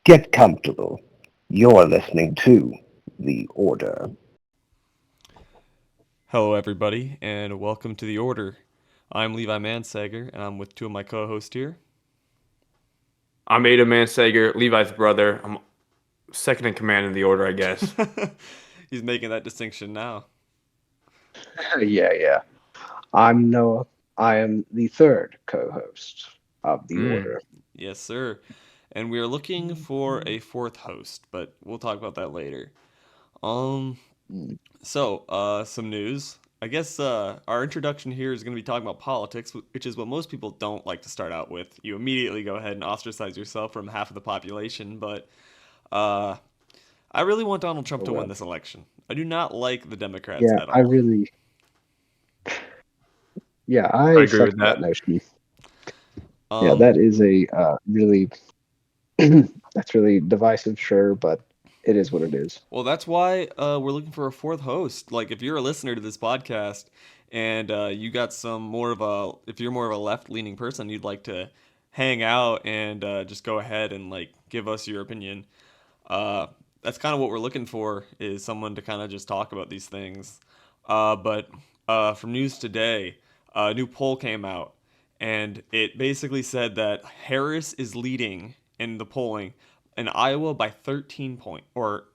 Get comfortable. You're listening to The Order. Hello, everybody, and welcome to The Order. I'm Levi Mansager, and I'm with two of my co hosts here. I'm Ada Mansager, Levi's brother. I'm second in command in the order, I guess. He's making that distinction now. Yeah. I'm Noah. I am the third co-host of the Mm. Order. Yes, sir. And we are looking for a fourth host, but we'll talk about that later. Um, Mm. some news. I guess our introduction here is going to be talking about politics, which is what most people don't like to start out with. You immediately go ahead and ostracise yourself from half of the population, but uh, I really want Donald Trump Oh to win well. this election. I do not like the Democrats Yeah, at I all. really. Yeah, I I agree with second that that. notion. Yeah, Um, that is a really. That's really divisive, sure, but it is what it is. well, that's why we're looking for a fourth host. Like, if you're a listener to this podcast and you got if you're more of a left-leaning person, you'd like to hang out and just go ahead and like give us your opinion. Uh, that's kind of what we're looking for is someone to kind of just talk about these things. But from news today, a new poll came out, and it basically said that Harris is leading in the polling in Iowa by 13 point or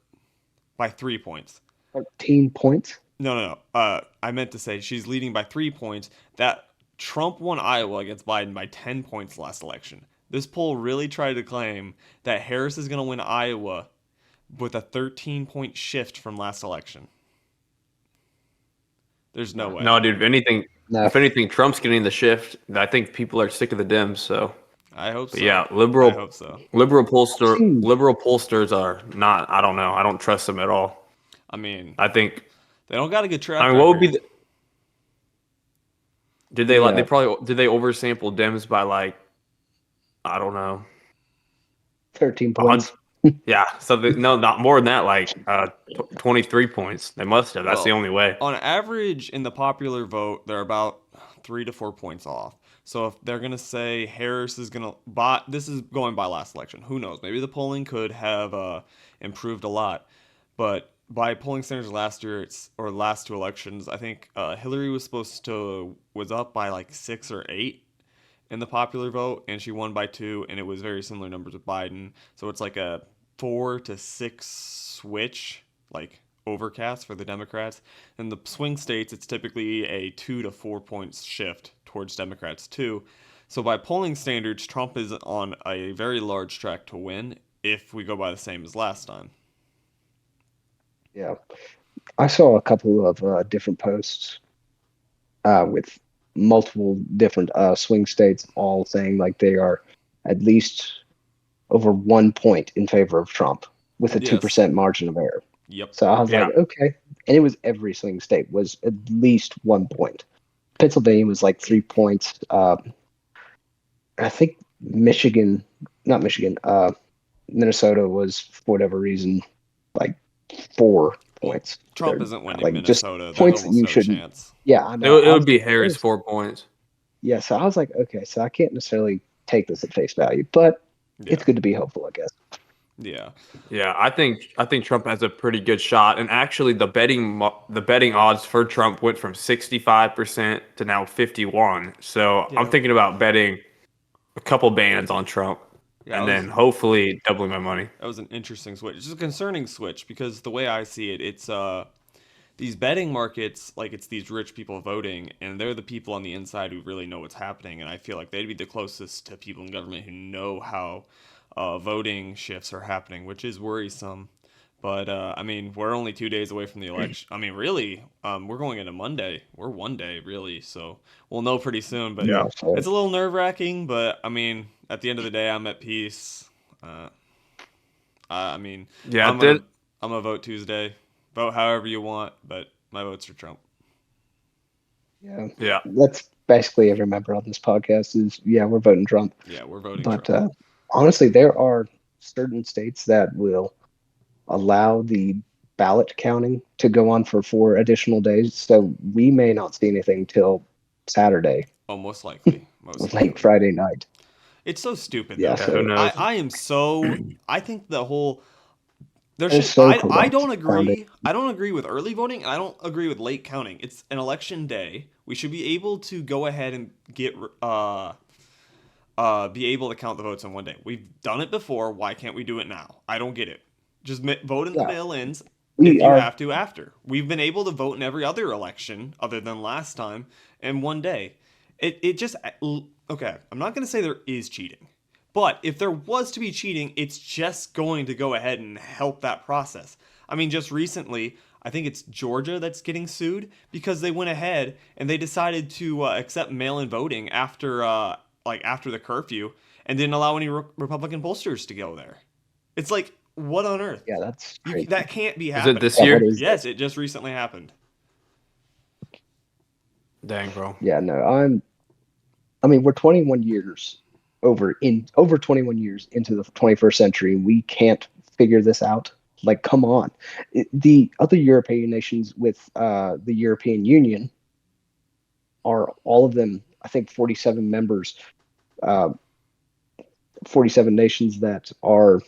by 3 points. 13 points. No. I meant to say she's leading by 3 points. That Trump won Iowa against Biden by 10 points last election. This poll really tried to claim that Harris is going to win Iowa with a 13-point shift from last election. There's no way. No, dude. No, If anything, Trump's getting the shift. I think people are sick of the Dems. So, I hope but so. yeah, I hope so. I've seen. liberal pollsters are not. I don't know. I don't trust them at all. I mean, I think. they don't got a good I track mean, what would be record. the? Did they like? They Yeah, probably did. They oversample Dems by like. I don't know. 13 A hundred. points. Yeah. So no, not more than that. Like 23 points. They must have. That's the Well, only way. on average, in the popular vote, they're about 3 to 4 points off. So if they're gonna say Harris is gonna buy, this is going by last election. Who knows? Maybe the polling could have improved a lot, but by polling standards last year, or last two elections, I think Hillary was up by like 6 or 8 in the popular vote, and she won by 2, and it was very similar numbers with Biden. So it's like a 4 to 6 switch, like overcast for the Democrats. In the swing states, it's typically a 2 to 4 points shift towards Democrats too. So by polling standards, Trump is on a very large track to win if we go by the same as last time. Yeah, I saw a couple of different posts with multiple different swing states, all saying like they are at least over 1 point in favor of Trump with a two Yes. percent margin of error. Yep. So I was Yeah. like, okay. And it was every swing state was at least 1 point. Pennsylvania was like 3 points. I think Michigan, not Michigan, Minnesota was for whatever reason like 4 points. Trump They're isn't winning like just Minnesota. There's points that almost you no shouldn't. chance. Yeah, I It, know. it I would was be like, Harris 4 points. yeah. So I was like, okay, so I can't necessarily take this at face value, but Yeah. it's good to be hopeful, I guess. Yeah. Yeah, I think Trump has a pretty good shot. And actually, the betting odds for Trump went from 65% to now 51. So I'm Yeah. thinking about betting a couple bands on Trump, Yeah. and then hopefully doubling my money. That was an interesting switch. It's a concerning switch because the way I see it, it's these betting markets, like it's these rich people voting, and they're the people on the inside who really know what's happening. And I feel like they'd be the closest to people in government who know how voting shifts are happening, which is worrisome. But I mean, we're only 2 days away from the election. I mean, really, we're going into Monday. We're one day, really, so we'll know pretty soon. But Yeah. So it's a little nerve-wracking. But I mean, at the end of the day, I'm at peace. Uh, I mean, Yeah, I'm gonna I'm gonna vote Tuesday. Vote however you want, but my vote's for Trump. yeah, yeah. that's basically every member on this podcast is we're voting Trump. Yeah, we're voting But Trump. honestly, there are certain states that will allow the ballot counting to go on for 4 additional days. So we may not see anything till Saturday, Oh, most likely, most late likely. Friday night. It's so stupid Yeah, though. Yeah, who so knows? I think the whole there it's should so I corrupt don't sounding. agree. I don't agree with early voting and I don't agree with late counting. It's an election day. We should be able to go ahead and be able to count the votes in one day. We've done it before. Why can't we do it now? I don't get it. Just vote in the Yeah, mail-ins we if you are. have to after. We've been able to vote in every other election other than last time in one day. It just okay. I'm not going to say there is cheating, but if there was to be cheating, it's just going to go ahead and help that process. I mean, just recently, I think it's Georgia that's getting sued because they went ahead and they decided to accept mail-in voting after the curfew and didn't allow any Republican pollsters to go there. It's like, what on earth? Yeah, that's crazy. That can't be Is it happening. this Yeah, what year? is Yes, this? it just recently happened. Dang, bro. Yeah, no, I mean, we're 21 years over 21 years into the 21st century, and we can't figure this out. Like, come on. The other European nations with the European Union are all of them, I think, 47 members, uh, 47 nations that are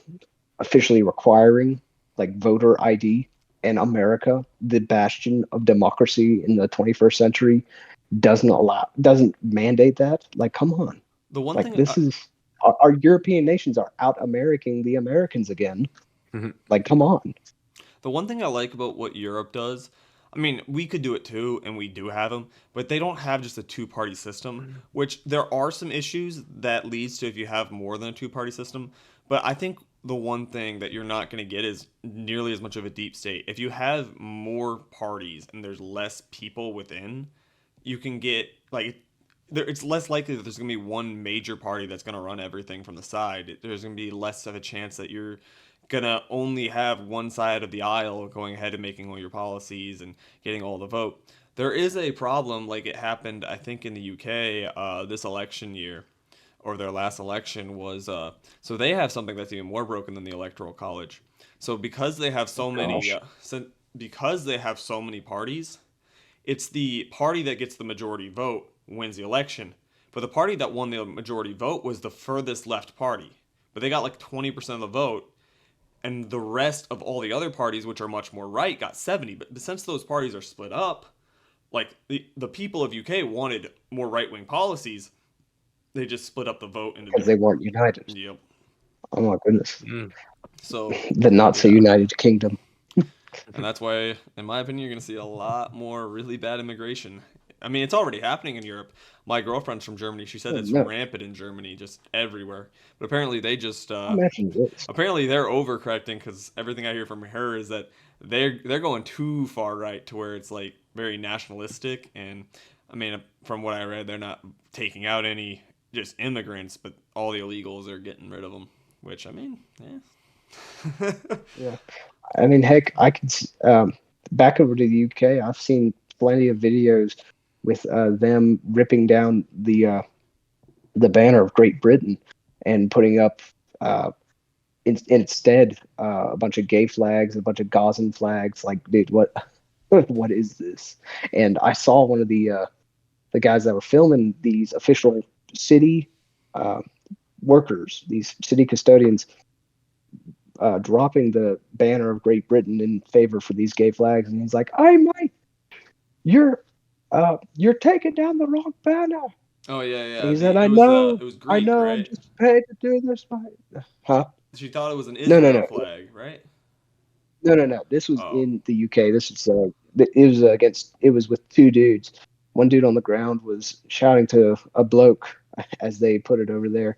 officially requiring like voter ID. And America, the bastion of democracy in the 21st century, doesn't mandate that. Like, come on. The one Like, thing, this is our European nations are out Americaing the Americans again. Mhm. Like, come on. the one thing I like about what Europe does, I mean, we could do it too, and we do have them, but they don't have just a two-party system, which there are some issues that leads to if you have more than a two-party system. But I think the one thing that you're not going to get is nearly as much of a deep state. If you have more parties and there's less people within, you can get like it's less likely that there's going to be one major party that's going to run everything from the side. There's going to be less of a chance that you're going to only have one side of the aisle going ahead and making all your policies and getting all the vote. There is a problem like it happened, I think, in the UK this election year, or their last election was so they have something that's even more broken than the electoral college. So because they have so many Gosh. because they have so many parties, it's the party that gets the majority vote wins the election. But the party that won the majority vote was the furthest left party. But they got like 20% of the vote, and the rest of all the other parties, which are much more right, got 70. But since those parties are split up, like the people of UK wanted more right wing policies, they just split up the vote into Because they different. weren't united. Yep. Oh my goodness. Mm. So The not so yeah. united kingdom. And that's why, in my opinion, you're going to see a lot more really bad immigration. I mean, it's already happening in Europe. My girlfriend's from Germany. She said Oh, it's no. rampant in Germany, just everywhere. But apparently, they just I imagine it is. apparently they're overcorrecting because everything I hear from her is that they're going too far right to where it's like very nationalistic. And I mean, from what I read, they're not taking out any just immigrants, but all the illegals are getting rid of them. Which I mean, yeah. Yeah. I mean, heck, back over to the UK. I've seen plenty of videos with them ripping down the banner of Great Britain and putting up instead a bunch of gay flags, a bunch of Gazan flags. Like, dude, what what is this? And I saw one of the guys that were filming these official city uh, workers, these city custodians, dropping the banner of Great Britain in favor for these gay flags, and he's like, "Hey, mate, you're taking down the wrong banner." Oh yeah, yeah. He said, It I was Greek, know, I'm right? just paid to do this, mate." Huh? She thought it was an No, no, Israel no, flag, right? no, no, no. This was Oh. in the UK. This was it was with two dudes. One dude on the ground was shouting to a bloke, as they put it over there,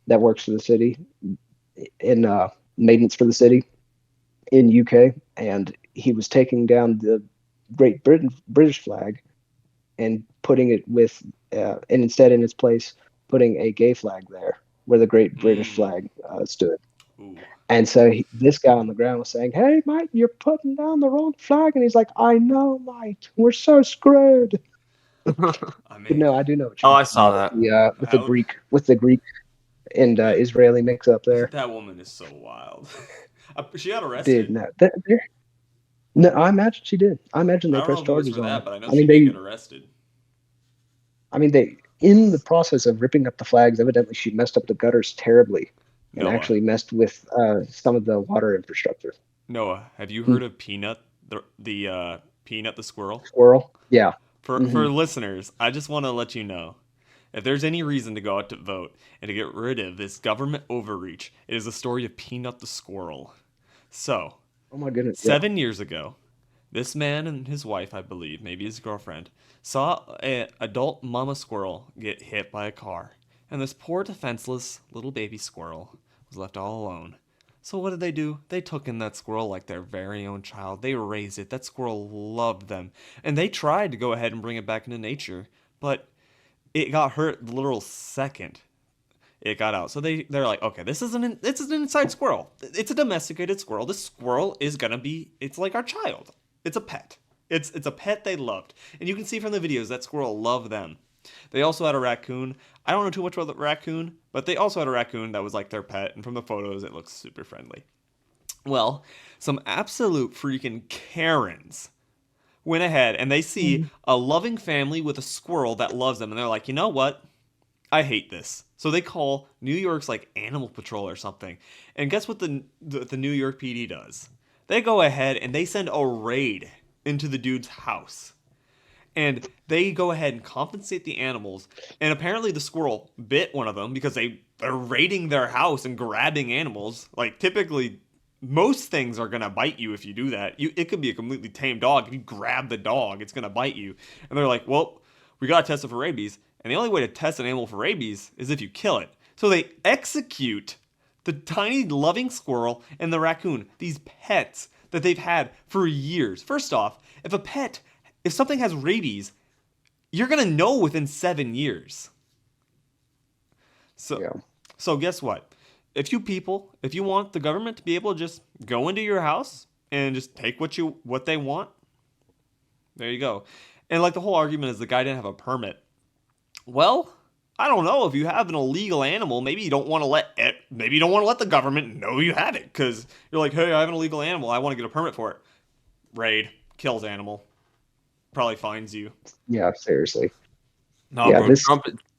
that works for the city in maintenance for the city in UK, and he was taking down the British flag and putting it with, and instead in its place, putting a gay flag there where the Great British Mm. flag stood. Ooh. And so this guy on the ground was saying, "Hey, mate, you're putting down the wrong flag." And he's like, "I know, mate. We're so screwed." I But mean, no, I do know what Oh, you're I talking saw about that. how with the Greek and that, Israeli mix up there. that woman is so wild. She got Dude, arrested. no, no, I imagine she did. I imagine I they don't know pressed if it was charges for on that, her. but I know I she mean, did get arrested. I mean, they in the process of ripping up the flags, evidently she messed up the gutters terribly and Noah, actually messed with some of the water infrastructure. Noah, have you Hmm. heard of Peanut, the Peanut the squirrel? Squirrel? Yeah. For listeners, I just want to let you know, if there's any reason to go out to vote and to get rid of this government overreach, it is the story of Peanut the squirrel. So, Oh my goodness. Yeah. 7 years ago, this man and his wife, I believe, maybe his girlfriend, saw an adult mama squirrel get hit by a car, and this poor defenseless little baby squirrel was left all alone. So what did they do? They took in that squirrel like their very own child. They raised it. That squirrel loved them. And they tried to go ahead and bring it back into nature, but it got hurt the literal second it got out. So they're like, okay, this is an inside squirrel. It's a domesticated squirrel. This squirrel is gonna be. It's like our child. It's a pet. It's a pet they loved, and you can see from the videos that squirrel loved them. They also had a raccoon. I don't know too much about the raccoon, but they also had a raccoon that was like their pet, and from the photos, it looks super friendly. Well, some absolute freaking Karens went ahead and they see a loving family with a squirrel that loves them, and they're like, you know what? I hate this. So they call New York's like Animal Patrol or something. And guess what the New York PD does? They go ahead and they send a raid into the dude's house. And they go ahead and compensate the animals. And apparently the squirrel bit one of them because they're raiding their house and grabbing animals. Like typically most things are gonna bite you if you do that. It could be a completely tame dog. If you grab the dog, it's gonna bite you. And they're like, well, we gotta test it for rabies. And the only way to test an animal for rabies is if you kill it. So they execute the tiny loving squirrel and the raccoon, these pets that they've had for years. First off, if something has rabies, you're going to know within 7 years. So, Yeah. so guess what? If you want the government to be able to just go into your house and just take what they want, there you go. And like the whole argument is the guy didn't have a permit. Well, I don't know. If you have an illegal animal, maybe you don't want to let the government know you have it because you're like, hey, I have an illegal animal. I want to get a permit for it. Raid, kills animal, probably fines you. Yeah, seriously. No, Yeah, bro.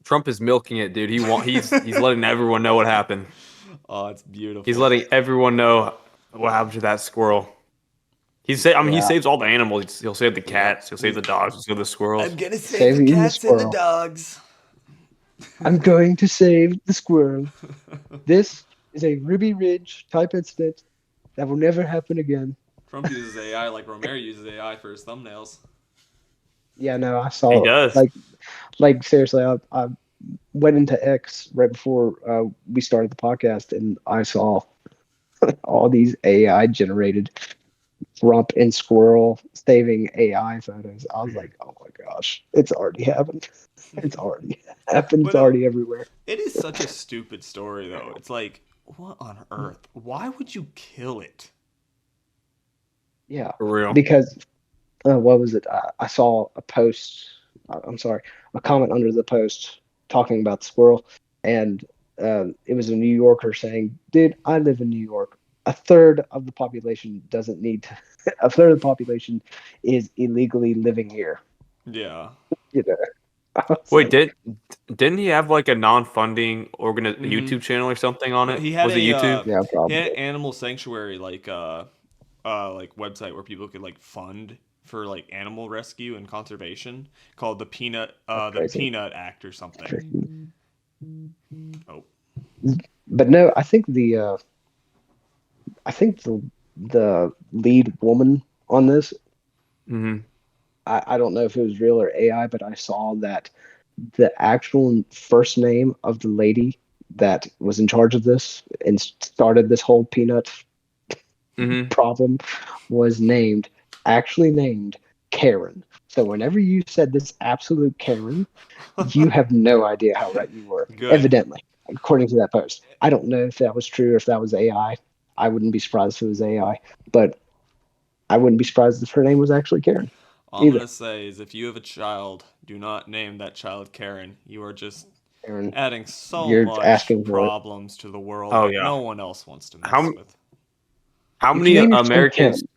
Trump is milking it, dude. He's letting everyone know what happened. Oh, it's beautiful. He's letting everyone know what happened to that squirrel. He saves all the animals. He'll save the cats. He'll save the dogs. He'll save the squirrels. I'm gonna Save save the the cats and the squirrel. dogs. I'm going to save the squirrel. This is a Ruby Ridge type incident that will never happen again. Trump uses AI like Romero uses AI for his thumbnails. Yeah, no, I saw He it. does. Like seriously, I went into X right before we started the podcast, and I saw all these AI generated Trump and squirrel saving AI photos. I was like, oh my gosh, it's already happened. It's already happened. It's But, already everywhere. It is such a stupid story, though. It's like, what on earth? Why would you kill it? Yeah, For real. because what was it? I saw a post. I'm sorry, a comment under the post talking about the squirrel, and it was a New Yorker saying, "Dude, I live in New York. A third of the population doesn't need to. A third of the population is illegally living here. Yeah. You know." I was Wait, like, didn't he have like a non-funding Mhm. YouTube channel or something on it? He had Was it YouTube? yeah, he probably. had an animal sanctuary like website where people could like fund for like animal rescue and conservation called the That's the crazy. Peanut Act or something. Oh. But no, I think the lead woman on this, Mm-hmm. I don't know if it was real or AI, but I saw that the actual first name of the lady that was in charge of this and started this whole peanut Mm-hmm. problem was actually named Karen. So whenever you said this absolute Karen, you have no idea how right you were. Good. Evidently, according to that post. I don't know if that was true or if that was AI. I wouldn't be surprised if it was AI, but I wouldn't be surprised if her name was actually Karen. All I'm Either. gonna say is if you have a child, do not name that child Karen. You are just Karen, adding so you're much asking for it. problems to the world Oh, that yeah. no one else wants to mess How with. how You many can name your child Americans? Karen.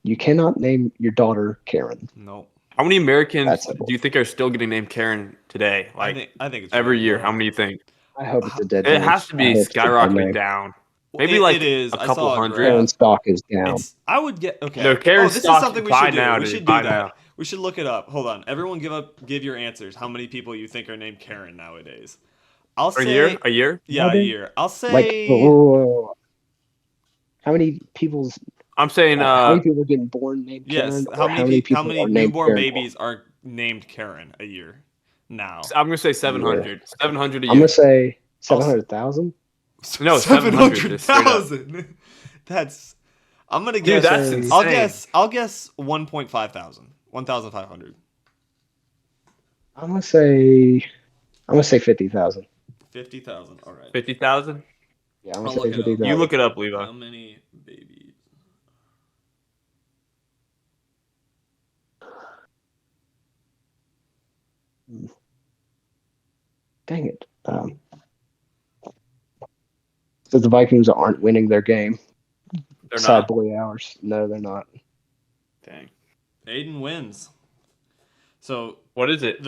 You cannot name your daughter Karen. Nope. How many Americans That's simple. do you think are still getting named Karen today? Like I think it's every really year, low. how many do you think? I hope it's a dead It name. has to I be hope it's a dead skyrocketing name. down. Well, Maybe like it is. a I couple saw a hundred. Karen graph. stock is down. I would get okay. No, Karen this is stock, something we buy should do. now, We dude, should do buy that. now. We should look it up. Hold on. Everyone give your answers. How many people you think are named Karen nowadays? I'll A say year? A year? yeah, a Nowadays? year. I'll Like, say how many people's I'm saying how many people are getting born named Karen, yes. or how many How people many are named newborn Karen? babies are named Karen a year now? I'm gonna say 700. 700 a I'm year. gonna say 700,000. No, 700, just straight up. 700,000. That's. I'm gonna Dude, guess. that's I'll insane. I'll guess 1.5 thousand. 1,500. I'm gonna say 50,000. 50,000. All right. 50,000? Yeah, I'm I'll gonna say look it up. 50,000. You look it up, Levi. How many babies? Dang it. So the Vikings aren't winning their game. They're Sad not. boy hours. No, they're not. Dang. Aiden wins. So What is it?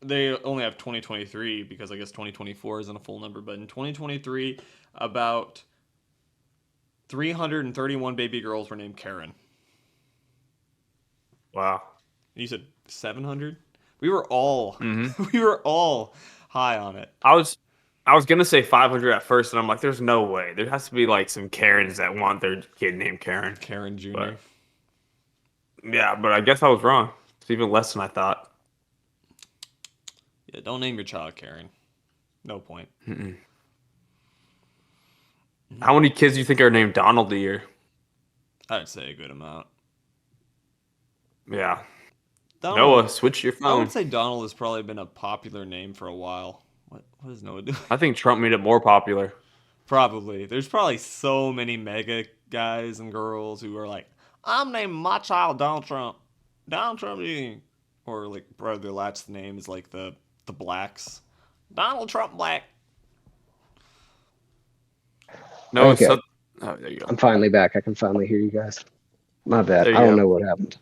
they only have 2023 because I guess 2024 isn't a full number, but in 2023 about 331 baby girls were named Karen. Wow. And you said 700? We were all Mm-hmm. we were all high on it. I was gonna say 500 at first, and I'm like, there's no way. There has to be like some Karens that want their kid named Karen. Karen Jr. But, yeah, but I guess I was wrong. It's even less than I thought. Yeah, don't name your child Karen. No point. Mm-mm. How many kids do you think are named Donald a year? I'd say a good amount. Yeah. Donald, Noah, switch your I phone. would say Donald has probably been a popular name for a while. What does Noah do? I think Trump made it more popular. Probably. There's probably so many mega guys and girls who are like, I'm naming my child Donald Trump. Donald Trump Jr. Or like their last name is like the blacks. Donald Trump Black. No, Okay. oh, there you go. I'm finally back. I can finally hear you guys. My bad. There you I don't go. know what happened.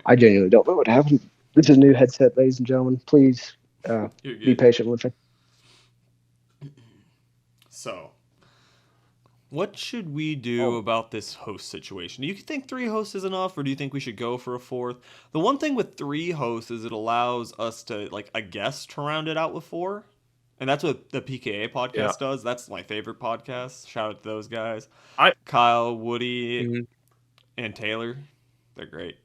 I genuinely don't know what happened. This is a new headset, ladies and gentlemen. Please You're be good. patient with me. So, what should we do about this host situation? Do you think 3 hosts is enough, or do you think we should go for a 4th? The one thing with 3 hosts is it allows us to, like, a guest to round it out with 4. And that's what the PKA podcast does. That's my favorite podcast. Shout out to those guys. Kyle, Woody, and Taylor. They're great.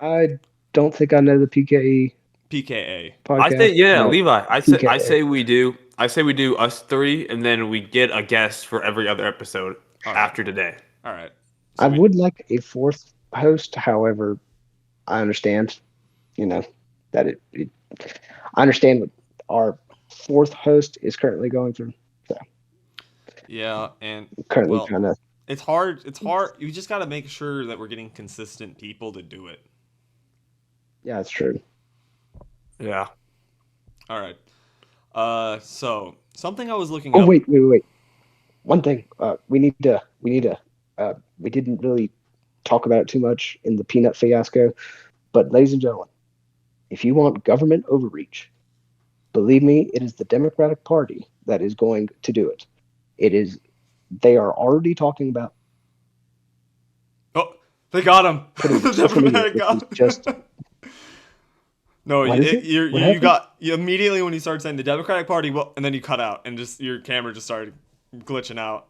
I don't think I know the PKE PKA. podcast. I say Levi. I PKA. say we do. I say we do us 3, and then we get a guest for every other episode after today. All right. I would like a 4th host. However, I understand, that it I understand what our 4th host is currently going through. So yeah, and currently kind of. It's hard. You just got to make sure that we're getting consistent people to do it. Yeah, it's true. Yeah. All right. So something I was looking Oh, up. wait. One thing. We didn't really talk about it too much in the peanut fiasco, but ladies and gentlemen, if you want government overreach, believe me, it is the Democratic Party that is going to do it. They are already talking about. Oh, they got him. They got him. Just. No, you got immediately when you started saying the Democratic Party, and then you cut out and just your camera just started glitching out.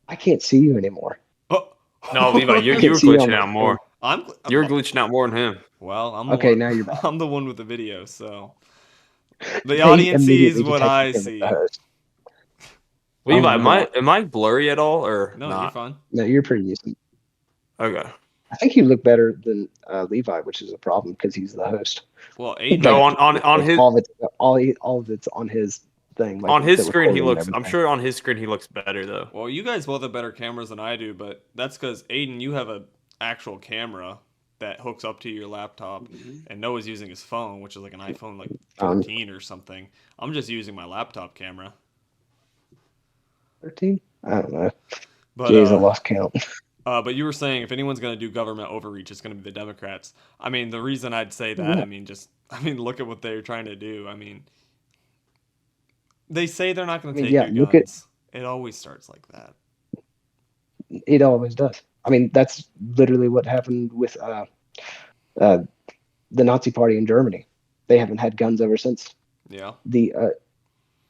I can't see you anymore. Oh. No, Levi, you were glitching out more. You were glitching out more than him. Well, now you're back. I'm the one with the video, so the audience sees what I see. Levi, am I blurry at all or no? Not? You're fine. No, you're pretty decent. Okay. I think you look better than Levi, which is a problem because he's the host. Well, Aiden, no, on his all of it's on his thing. Like on his screen, he recording looks. I'm sure on his screen he looks better though. Well, you guys both have better cameras than I do, but that's because Aiden, you have an actual camera that hooks up to your laptop, and Noah's using his phone, which is like an iPhone like 13 or something. I'm just using my laptop camera. 13? I don't know. But, Jeez, I lost count. But you were saying if anyone's going to do government overreach, it's going to be the Democrats. I mean, the reason I'd say that, Yeah. I mean, look at what they're trying to do. I mean, they say they're not I going to mean, take yeah, your look at guns. It always starts like that. it always does. I mean, that's literally what happened with uh, the Nazi Party in Germany. They haven't had guns ever since. Yeah. The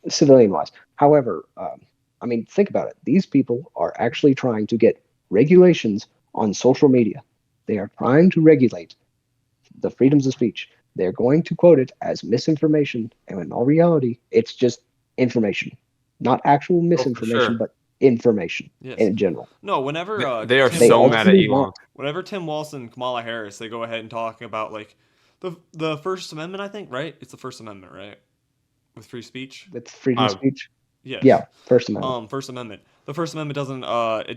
civilian wise. However, I mean, think about it. These people are actually trying to get regulations on social media. They are trying to regulate the freedoms of speech. They're going to quote it as misinformation, and in all reality, it's just information, not actual Oh, for misinformation, sure. but information Yes. in general. No, whenever They are Tim They so mad at ultimately Walson, Elon. want. whenever Tim Walson and Kamala Harris, they go ahead and talk about like the First Amendment, I think, right? It's the First Amendment, right? With free speech. With freedom of Uh, speech. Yes. Yeah, First Amendment. First Amendment. The First Amendment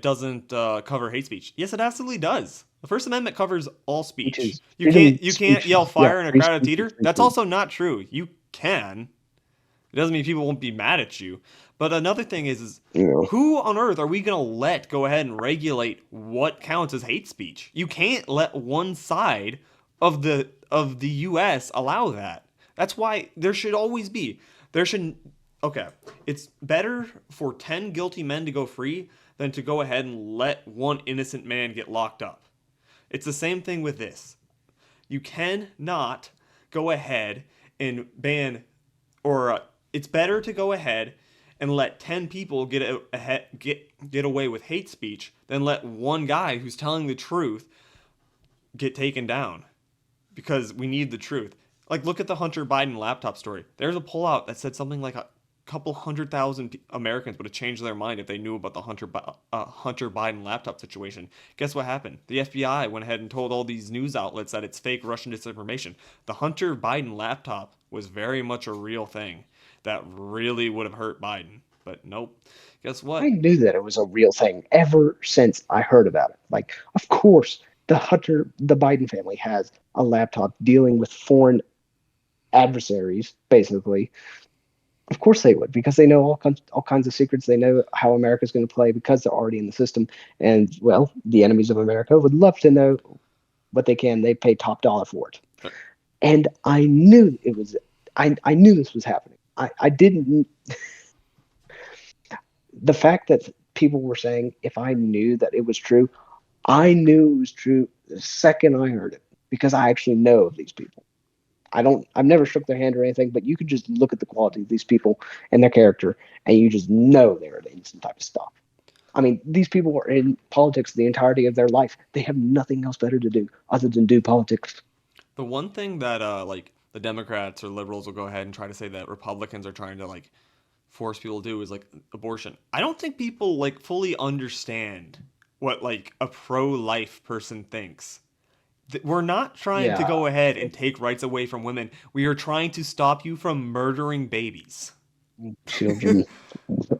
doesn't cover hate speech. Yes, it absolutely does. The First Amendment covers all Speech speech. is freedom. You can't Speech yell is, yeah, fire in a free crowd of speech is theater. free That's speech. also not true. You can. It doesn't mean people won't be mad at you. But another thing is You know, who on earth are we gonna let go ahead and regulate what counts as hate speech? You can't let one side of the U.S. allow that. That's why there should always be there should okay. It's better for 10 guilty men to go free than to go ahead and let one innocent man get locked up. It's the same thing with this. You cannot go ahead and ban or it's better to go ahead and let 10 people get away with hate speech than let one guy who's telling the truth get taken down because we need the truth. Like look at the Hunter Biden laptop story. There's a pullout that said something like a couple 100,000 Americans would have changed their mind if they knew about the Hunter Biden laptop situation. Guess what happened? The FBI went ahead and told all these news outlets that it's fake Russian disinformation. The Hunter Biden laptop was very much a real thing that really would have hurt Biden. But nope. Guess I what? knew that it was a real thing ever since I heard about it. Like, of course, the Biden family has a laptop dealing with foreign adversaries, basically. Of course they would, because they know all kinds of secrets. They know how America's going to play because they're already in the system. And, well, the enemies of America would love to know what they can. They pay top dollar for it. And I knew it was, I knew this was happening. I didn't, the fact that people were saying if I knew that it was true, I knew it was true the second I heard it because I actually know of these people. I've never shook their hand or anything, but you could just look at the quality of these people and their character, and you just know they're an some type of stuff. I mean, these people are in politics the entirety of their life. They have nothing else better to do other than do politics. The one thing that like the Democrats or liberals will go ahead and try to say that Republicans are trying to like force people to do is like abortion. I don't think people like fully understand what like a pro-life person thinks. We're not trying to Yeah, go ahead and take rights away from women. We are trying to stop you from murdering babies. children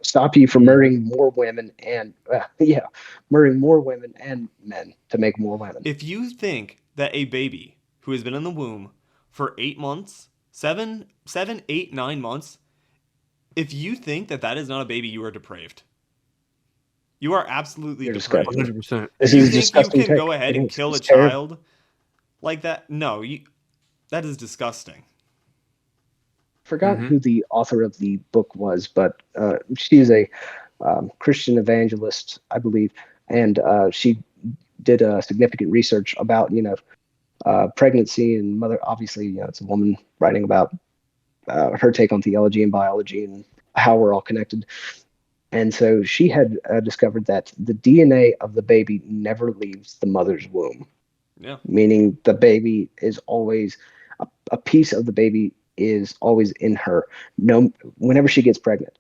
stop you from murdering more women and yeah, murdering more women and men to make more women. If you think that a baby who has been in the womb for 8 months, 9 months, if you think that that is not a baby, you are depraved. You are absolutely You're depraved. disgusting. 100%. This If you is a think you disgusting can take. go ahead It and is. kill a It's terrible. child like that, no, that is disgusting. Forgot Mm-hmm. who the author of the book was, but she's a Christian evangelist, I believe, and she did significant research about pregnancy and mother. Obviously, it's a woman writing about her take on theology and biology and how we're all connected. And so she had discovered that the DNA of the baby never leaves the mother's womb, Yeah. meaning the baby is always a piece of the baby is always in her. No, whenever she gets pregnant,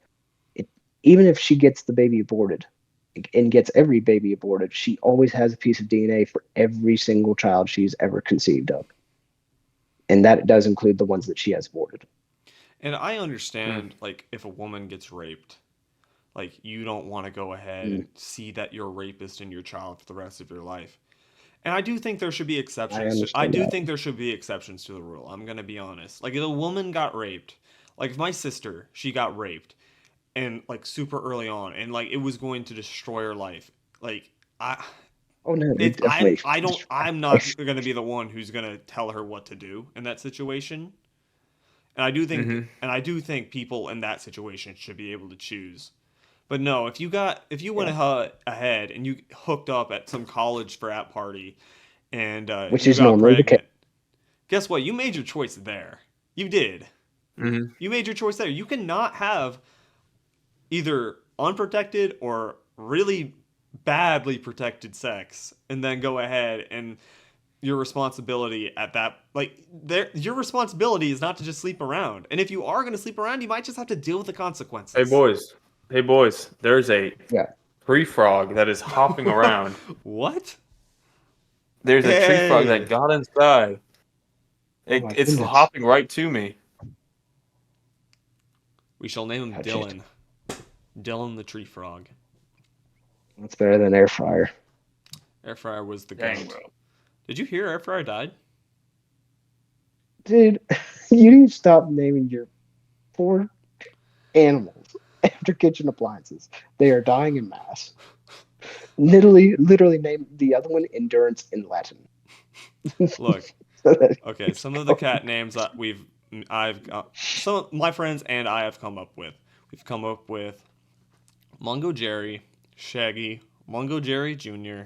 it, even if she gets the baby aborted and gets every baby aborted, she always has a piece of DNA for every single child she's ever conceived of, and that does include the ones that she has aborted. And I understand, like, if a woman gets raped, like, you don't want to go ahead Mm, and see that you're a rapist in your child for the rest of your life. And I do think there should be I exceptions. I understand do that. think there should be exceptions to the rule. I'm gonna be honest. Like, if a woman got raped, like, if my sister, she got raped, and, like, super early on, and, like, it was going to destroy her life, like, I Oh no, dude, It's definitely. I'm not gonna be the one who's gonna tell her what to do in that situation. And I do think people in that situation should be able to choose. But no, if you went ahead and you hooked up at some college frat party and Which you is got normally the case. pregnant, guess what? You made your choice there. You did. Mm-hmm. You made your choice there. You cannot have either unprotected or really badly protected sex and then go ahead and your responsibility at that your responsibility is not to just sleep around. And if you are going to sleep around, you might just have to deal with the Hey consequences. boys, there's a Yeah. tree frog that is hopping around. What? There's a tree frog Hey. that got inside. Oh my It's goodness. hopping right to me. We shall name him Touch Dylan. Dylan the tree frog. That's better than air fryer. Air fryer was the Dang, goat. bro. Did you hear Air fryer died? Dude, you need to stop naming your poor animals after kitchen appliances. They are dying in mass. Literally name the other one endurance in Latin. Look, So that okay, some of the cat names that some of my friends and I have come up with. We've come up with Mungo Jerry, Shaggy, Mungo Jerry Jr.,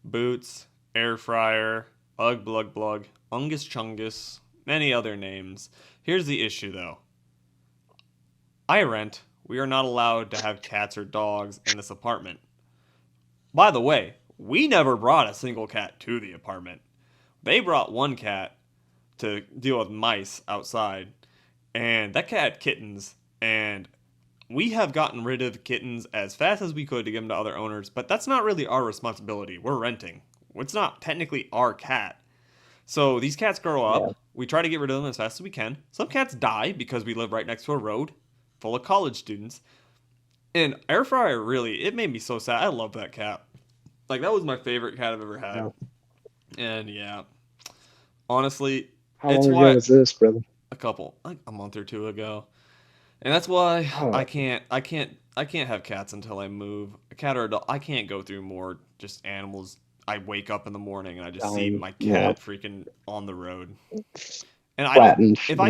Boots, Air Fryer, Ugg Blug Blug, Ungus Chungus, many other names. Here's the issue though. I rent. We are not allowed to have cats or dogs in this apartment. By the way, we never brought a single cat to the apartment. They brought one cat to deal with mice outside, and that cat had kittens, and we have gotten rid of kittens as fast as we could to give them to other owners, but that's not really our responsibility. We're renting. It's not technically our cat. So these cats grow up. Yeah. We try to get rid of them as fast as we can. Some cats die because we live right next to a road full of college students. And Air Fryer really, it made me so sad. I love that cat. Like, that was my favorite cat I've ever had. Yeah. And yeah, honestly, How it's long why ago was this, brother? like a month or two ago. And that's why Oh. I can't have cats until I move. A cat or a dog, I can't go through more just animals. I wake up in the morning and I just see my cat freaking on the road. And I don't Flattened, if I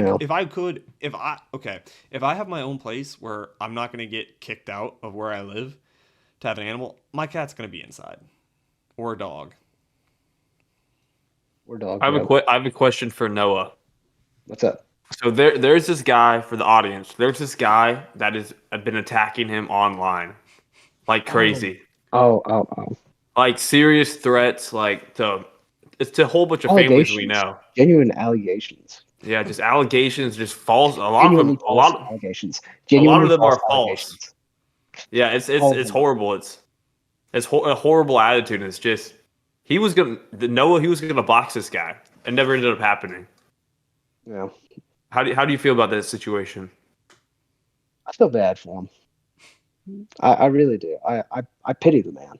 have my own place where I'm not going to get kicked out of where I live to have an animal, my cat's going to be inside or a dog. Or dog. I have a question for Noah. What's up? So there's this guy for the audience. There's this guy that has been attacking him online, like crazy. Oh. Like serious threats, it's to a whole bunch of families we know. Genuine allegations. Yeah, just allegations, just false. Genuinely false allegations. A lot of them are allegations. false. Yeah, it's All of it's them. horrible. It's a horrible attitude. And it's just he was gonna box this guy. It never ended up happening. Yeah. How do you feel about this situation? I feel bad for him. I really do. I pity the man.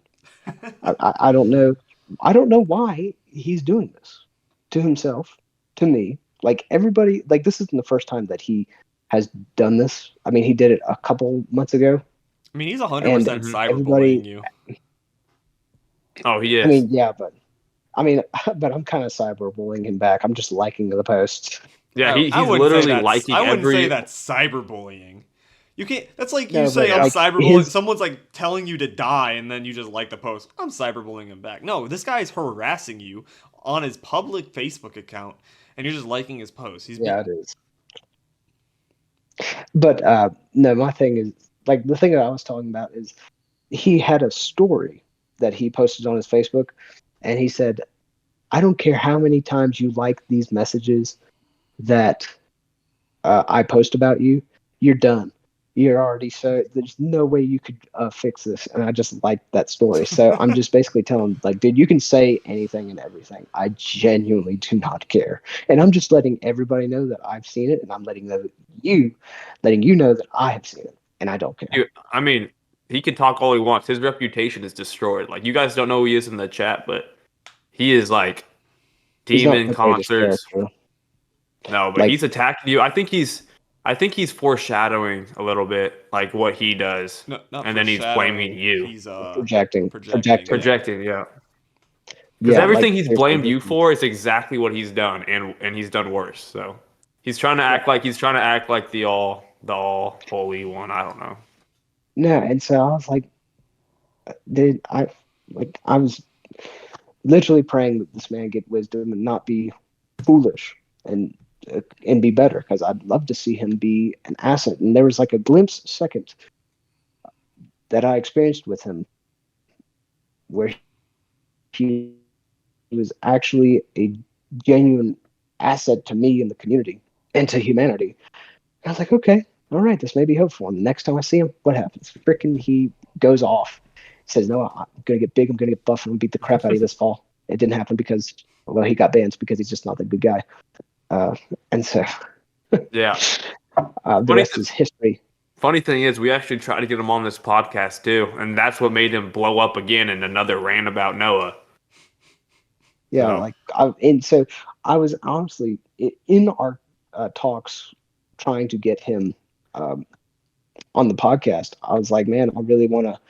I don't know. I don't know why he's doing this to himself, to me. Like everybody, like this isn't the first time that he has done this. I mean, he did it a couple months ago. I mean, he's 100% And cyberbullying you. Oh, he is. I mean, yeah, but I'm kind of cyberbullying him back. I'm just liking the posts. Yeah, he's I wouldn't say literally that's- liking I wouldn't every. say that's cyberbullying. You can't. That's like No, you say but, I'm like, cyberbullying. Someone's like telling you to die, and then you just like the post. I'm cyberbullying him back. No, this guy is harassing you on his public Facebook account, and you're just liking his post. Yeah, it is. But no, my thing is like the thing that I was talking about is he had a story that he posted on his Facebook, and he said, "I don't care how many times you like these messages that I post about you, you're done. You're already so there's no way you could fix this." And I just liked that story, so I'm just basically telling him, like, dude, you can say anything and everything. I genuinely do not care, and I'm just letting everybody know that I've seen it, and I'm letting you know that I have seen it, and I don't care. I mean, he can talk all he wants. His reputation is destroyed. Like you guys don't know who he is in the chat, but he is like He's not demon the greatest concerts. character. No, but he's attacking you. I think he's foreshadowing a little bit like what he does, No, not and then he's blaming foreshadowing. you. He's Projecting. Projecting, yeah. Because everything like, he's blamed you for is exactly what he's done, and he's done worse. So he's trying to act like the all holy one. I don't know. No, and so I was like, dude, I was literally praying that this man get wisdom and not be foolish and be better, because I'd love to see him be an asset. And there was like a glimpse second that I experienced with him where he was actually a genuine asset to me in the community and to humanity. I was like, okay, all right, this may be hopeful. And the next time I see him, what happens? Freaking, he goes off. He says, no, I'm going to get big. I'm going to get buff. I'm going to beat the crap out of you this fall. It didn't happen because, well, he got banned because he's just not a good guy. And so Yeah. the rest is history. Funny thing is, we actually tried to get him on this podcast too, and that's what made him blow up again in another rant about Noah. Yeah, so I was honestly in our talks trying to get him on the podcast. I was like, man, I really want to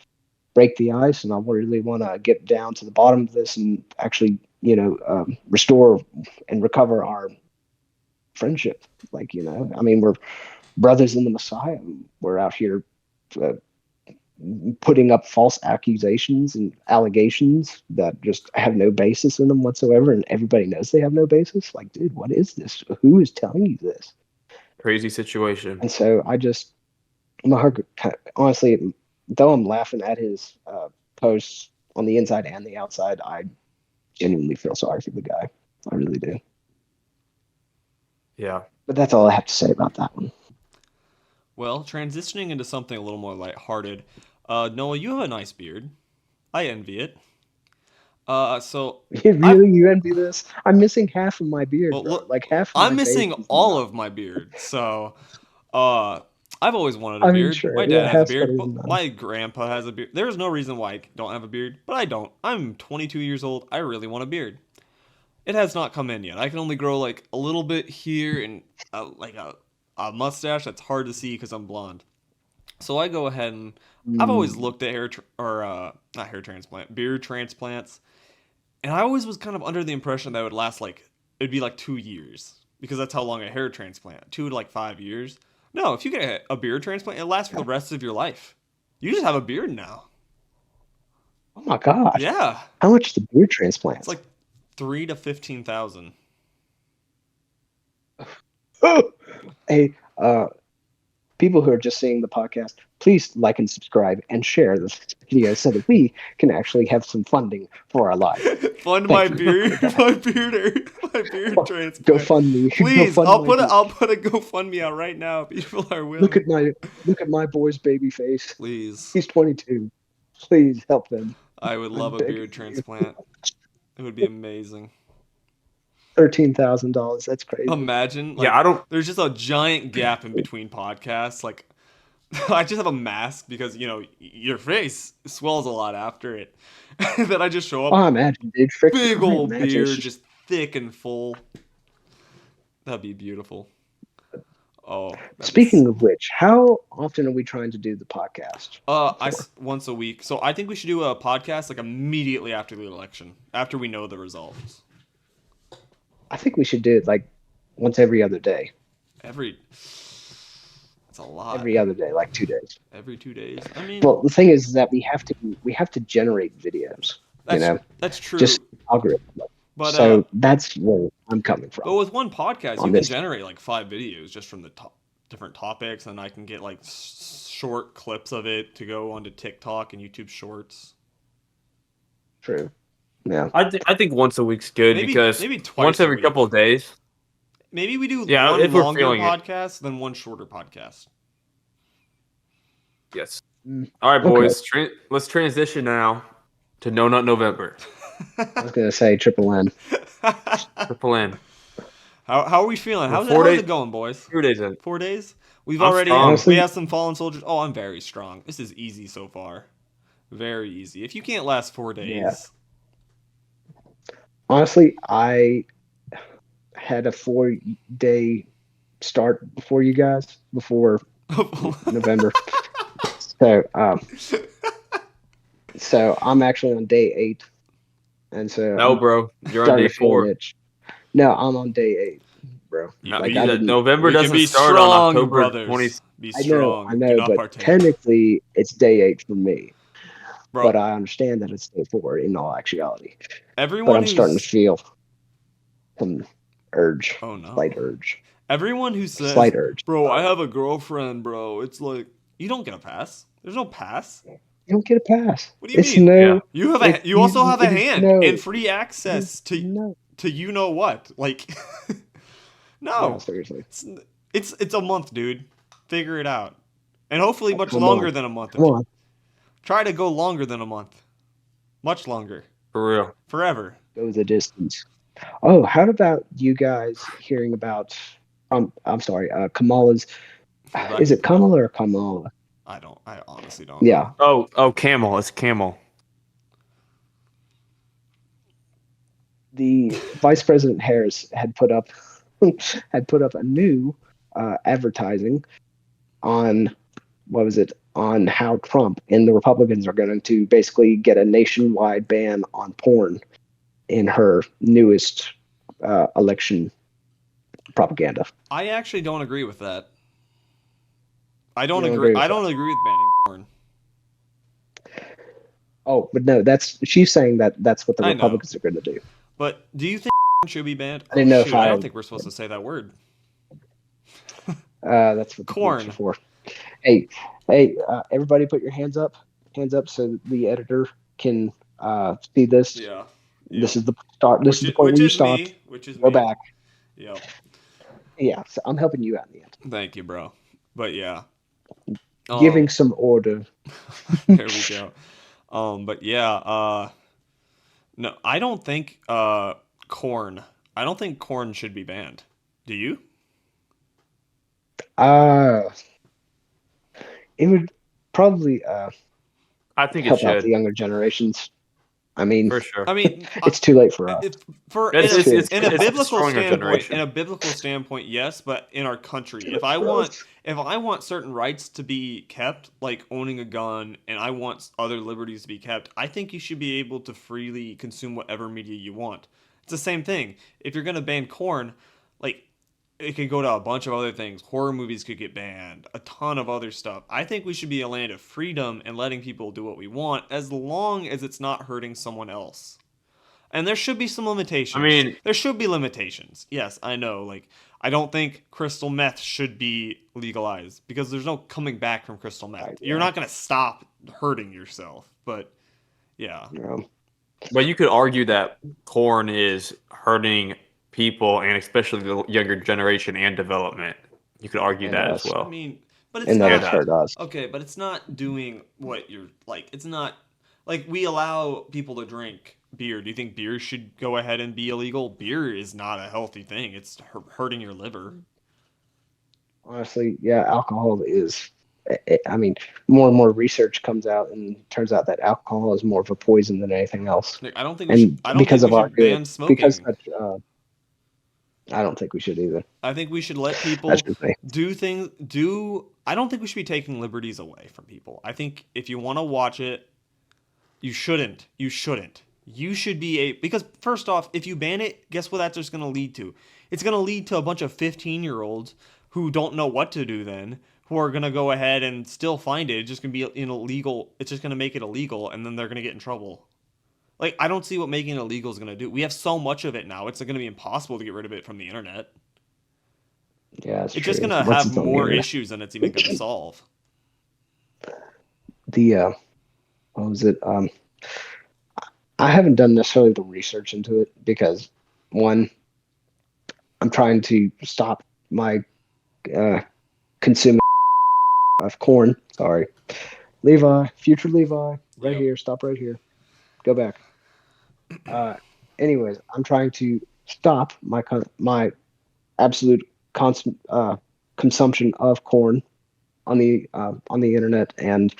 break the ice, and I really want to get down to the bottom of this and actually, restore and recover our friendship. Like, I mean, we're brothers in the Messiah. We're out here putting up false accusations and allegations that just have no basis in them whatsoever, and everybody knows they have no basis. Like, dude, what is this? Who is telling you this? Crazy situation. And so my heart, honestly, though I'm laughing at his posts on the inside and the outside, I genuinely feel sorry for the guy. I really do. Yeah. But that's all I have to say about that one. Well, transitioning into something a little more lighthearted, Noah, you have a nice beard. I envy it. You envy this? I'm missing half of my beard, well, bro. look, Like half of I'm my missing face is all not. of my beard. So, I've always wanted a I mean, beard. sure, My yeah, dad has a half's beard, better but than none. my grandpa has a beard. There's no reason why I don't have a beard, but I don't. I'm 22 years old. I really want a beard. It has not come in yet. I can only grow like a little bit here and like a mustache that's hard to see because I'm blonde. So I go ahead and I've always looked at not hair transplant, beard transplants, and I always was kind of under the impression that it would last it'd be like 2 years because that's how long a hair transplant, 2 to like 5 years. No, if you get a beard transplant, it lasts for the rest of your life. You just have a beard now. Oh my gosh! Yeah, How much is the beard transplant? it's like 3 to 15,000. Hey, people who are just seeing the podcast, please like and subscribe and share this video so that we can actually have some funding for our lives. Fund my beard, my beard transplant. GoFundMe. Please, GoFund I'll put a GoFundMe out right now. People are willing. Look at my boy's baby face. Please, He's 22. Please help them. I would love a beard transplant. It would be amazing. $13,000. That's crazy. Imagine, there's just a giant gap in between podcasts. Like, I just have a mask because your face swells a lot after it. Then I just show up. Oh, imagine, dude. Big old beard, just thick and full. That'd be beautiful. Oh. Speaking of which, how often are we trying to do the podcast? Once a week. So I think we should do a podcast like immediately after the election, after we know the results. I think we should do it like once every other day. That's a lot. Every other day, like 2 days. Every 2 days. I mean, well, the thing is that we have to generate videos. That's true. Just algorithm. But so that's where I'm coming from. But with one podcast, you can generate like 5 videos just from the different topics, and I can get like short clips of it to go onto TikTok and YouTube Shorts. True. Yeah. I think once a week's good because maybe twice once every couple of days. Maybe we do one if we're longer podcast than one shorter podcast. Yes. All right, boys. Let's transition now to No Nut November. I was gonna say Triple N. Triple N. How are we feeling? How's it going, boys? 4 days in. 4 days? We have some fallen soldiers. Oh, I'm very strong. This is easy so far. Very easy. If you can't last 4 days. Yeah. Honestly, I had a 4-day start before you guys, before November. So I'm actually on day 8. and so No, I'm bro, you're on starting day to feel an 4. itch. No, I'm on day 8, bro. No, Like I didn't. November We can doesn't be start on strong, October 20. brothers. Be I strong. Do know, not but partake. technically it's day 8 for me. Bro, But I understand that it's day 4 in all actuality. But everyone I'm starting to who's feel some urge, oh no. slight urge, Everyone who says, slight urge. "Bro, I have a girlfriend, bro." It's like you don't get a pass. There's no pass. You don't get a pass. What do you It's mean? Yeah. You have you also have a it is hand and no. free access No. to you know what? Like No, no. seriously. It's a month, dude. Figure it out. And hopefully much Come longer on. than a month. Come on. Try to go longer than a month. Much longer. For real. Forever. Go the distance. Oh, how about you guys hearing about I'm sorry, Kamala's is it Kamala or Kamala? I honestly don't Yeah. know. Oh, Camel. It's Camel. The Vice President Harris had put up a new advertising on what was it on how Trump and the Republicans are going to basically get a nationwide ban on porn in her newest election propaganda. I actually don't agree with that. I don't You don't agree. agree with I don't agree with banning porn. Oh, but no, she's saying that that's what the I know. Republicans are going to do. But do you think porn should be banned? I didn't know if Shoot, I don't think we're supposed to say that word. That's what the Corn. corns are for. Hey, everybody, put your hands up so the editor can see this. Yeah. This is the start. This is the point where you stopped. Which is Go me. back. Yep. Yeah, so I'm helping you out in the end. Thank you, bro. But yeah. Giving some order. There we go. But yeah, no, I don't think corn. I don't think corn should be banned. Do you? It would probably I think it help out should. the younger generations. I mean, For sure. I mean, it's too late for us. in It's a biblical destroying our standpoint, generation. yes, but in our country, if I want certain rights to be kept, like owning a gun, and I want other liberties to be kept, I think you should be able to freely consume whatever media you want. It's the same thing. If you're gonna ban corn, like it could go to a bunch of other things. Horror movies could get banned, a ton of other stuff. I think we should be a land of freedom and letting people do what we want as long as it's not hurting someone else. And there should be some limitations. I mean, there should be limitations. Yes, I know. Like, I don't think crystal meth should be legalized because there's no coming back from crystal meth. Right, You're yeah. not going to stop hurting yourself. But, yeah. but you could argue that corn is hurting people and especially the younger generation and development. You could argue And that us. as I well. mean, but it's And not. that hurt us. Okay, but it's not doing what you're like. It's not like we allow people to drink beer. Do you think beer should go ahead and be illegal? Beer is not a healthy thing. It's hurting your liver. Honestly, yeah, alcohol is. I mean, more and more research comes out, and turns out that alcohol is more of a poison than anything else. Like, I don't think And we should. I don't because think of we our should ban good, smoking. because such, I don't think we should either. I think we should let people That's just me. do things. I don't think we should be taking liberties away from people. I think if you want to watch it, you shouldn't. You shouldn't. You should be because first off, if you ban it, guess what that's just going to lead to? It's going to lead to a bunch of 15-year-olds who don't know what to do then, who are going to go ahead and still find it. It's just going to be illegal. It's just going to make it illegal, and then they're going to get in trouble. Like, I don't see what making it illegal is going to do. We have so much of it now. It's going to be impossible to get rid of it from the internet. Yeah, it's just going to have more issues than it's even going to solve. What was it? I haven't done necessarily the research into it because, one, I'm trying to stop my consuming of corn. Sorry, Levi, future Levi, right here. Stop right here. Go back. Anyways, I'm trying to stop my absolute constant consumption of corn on the internet, and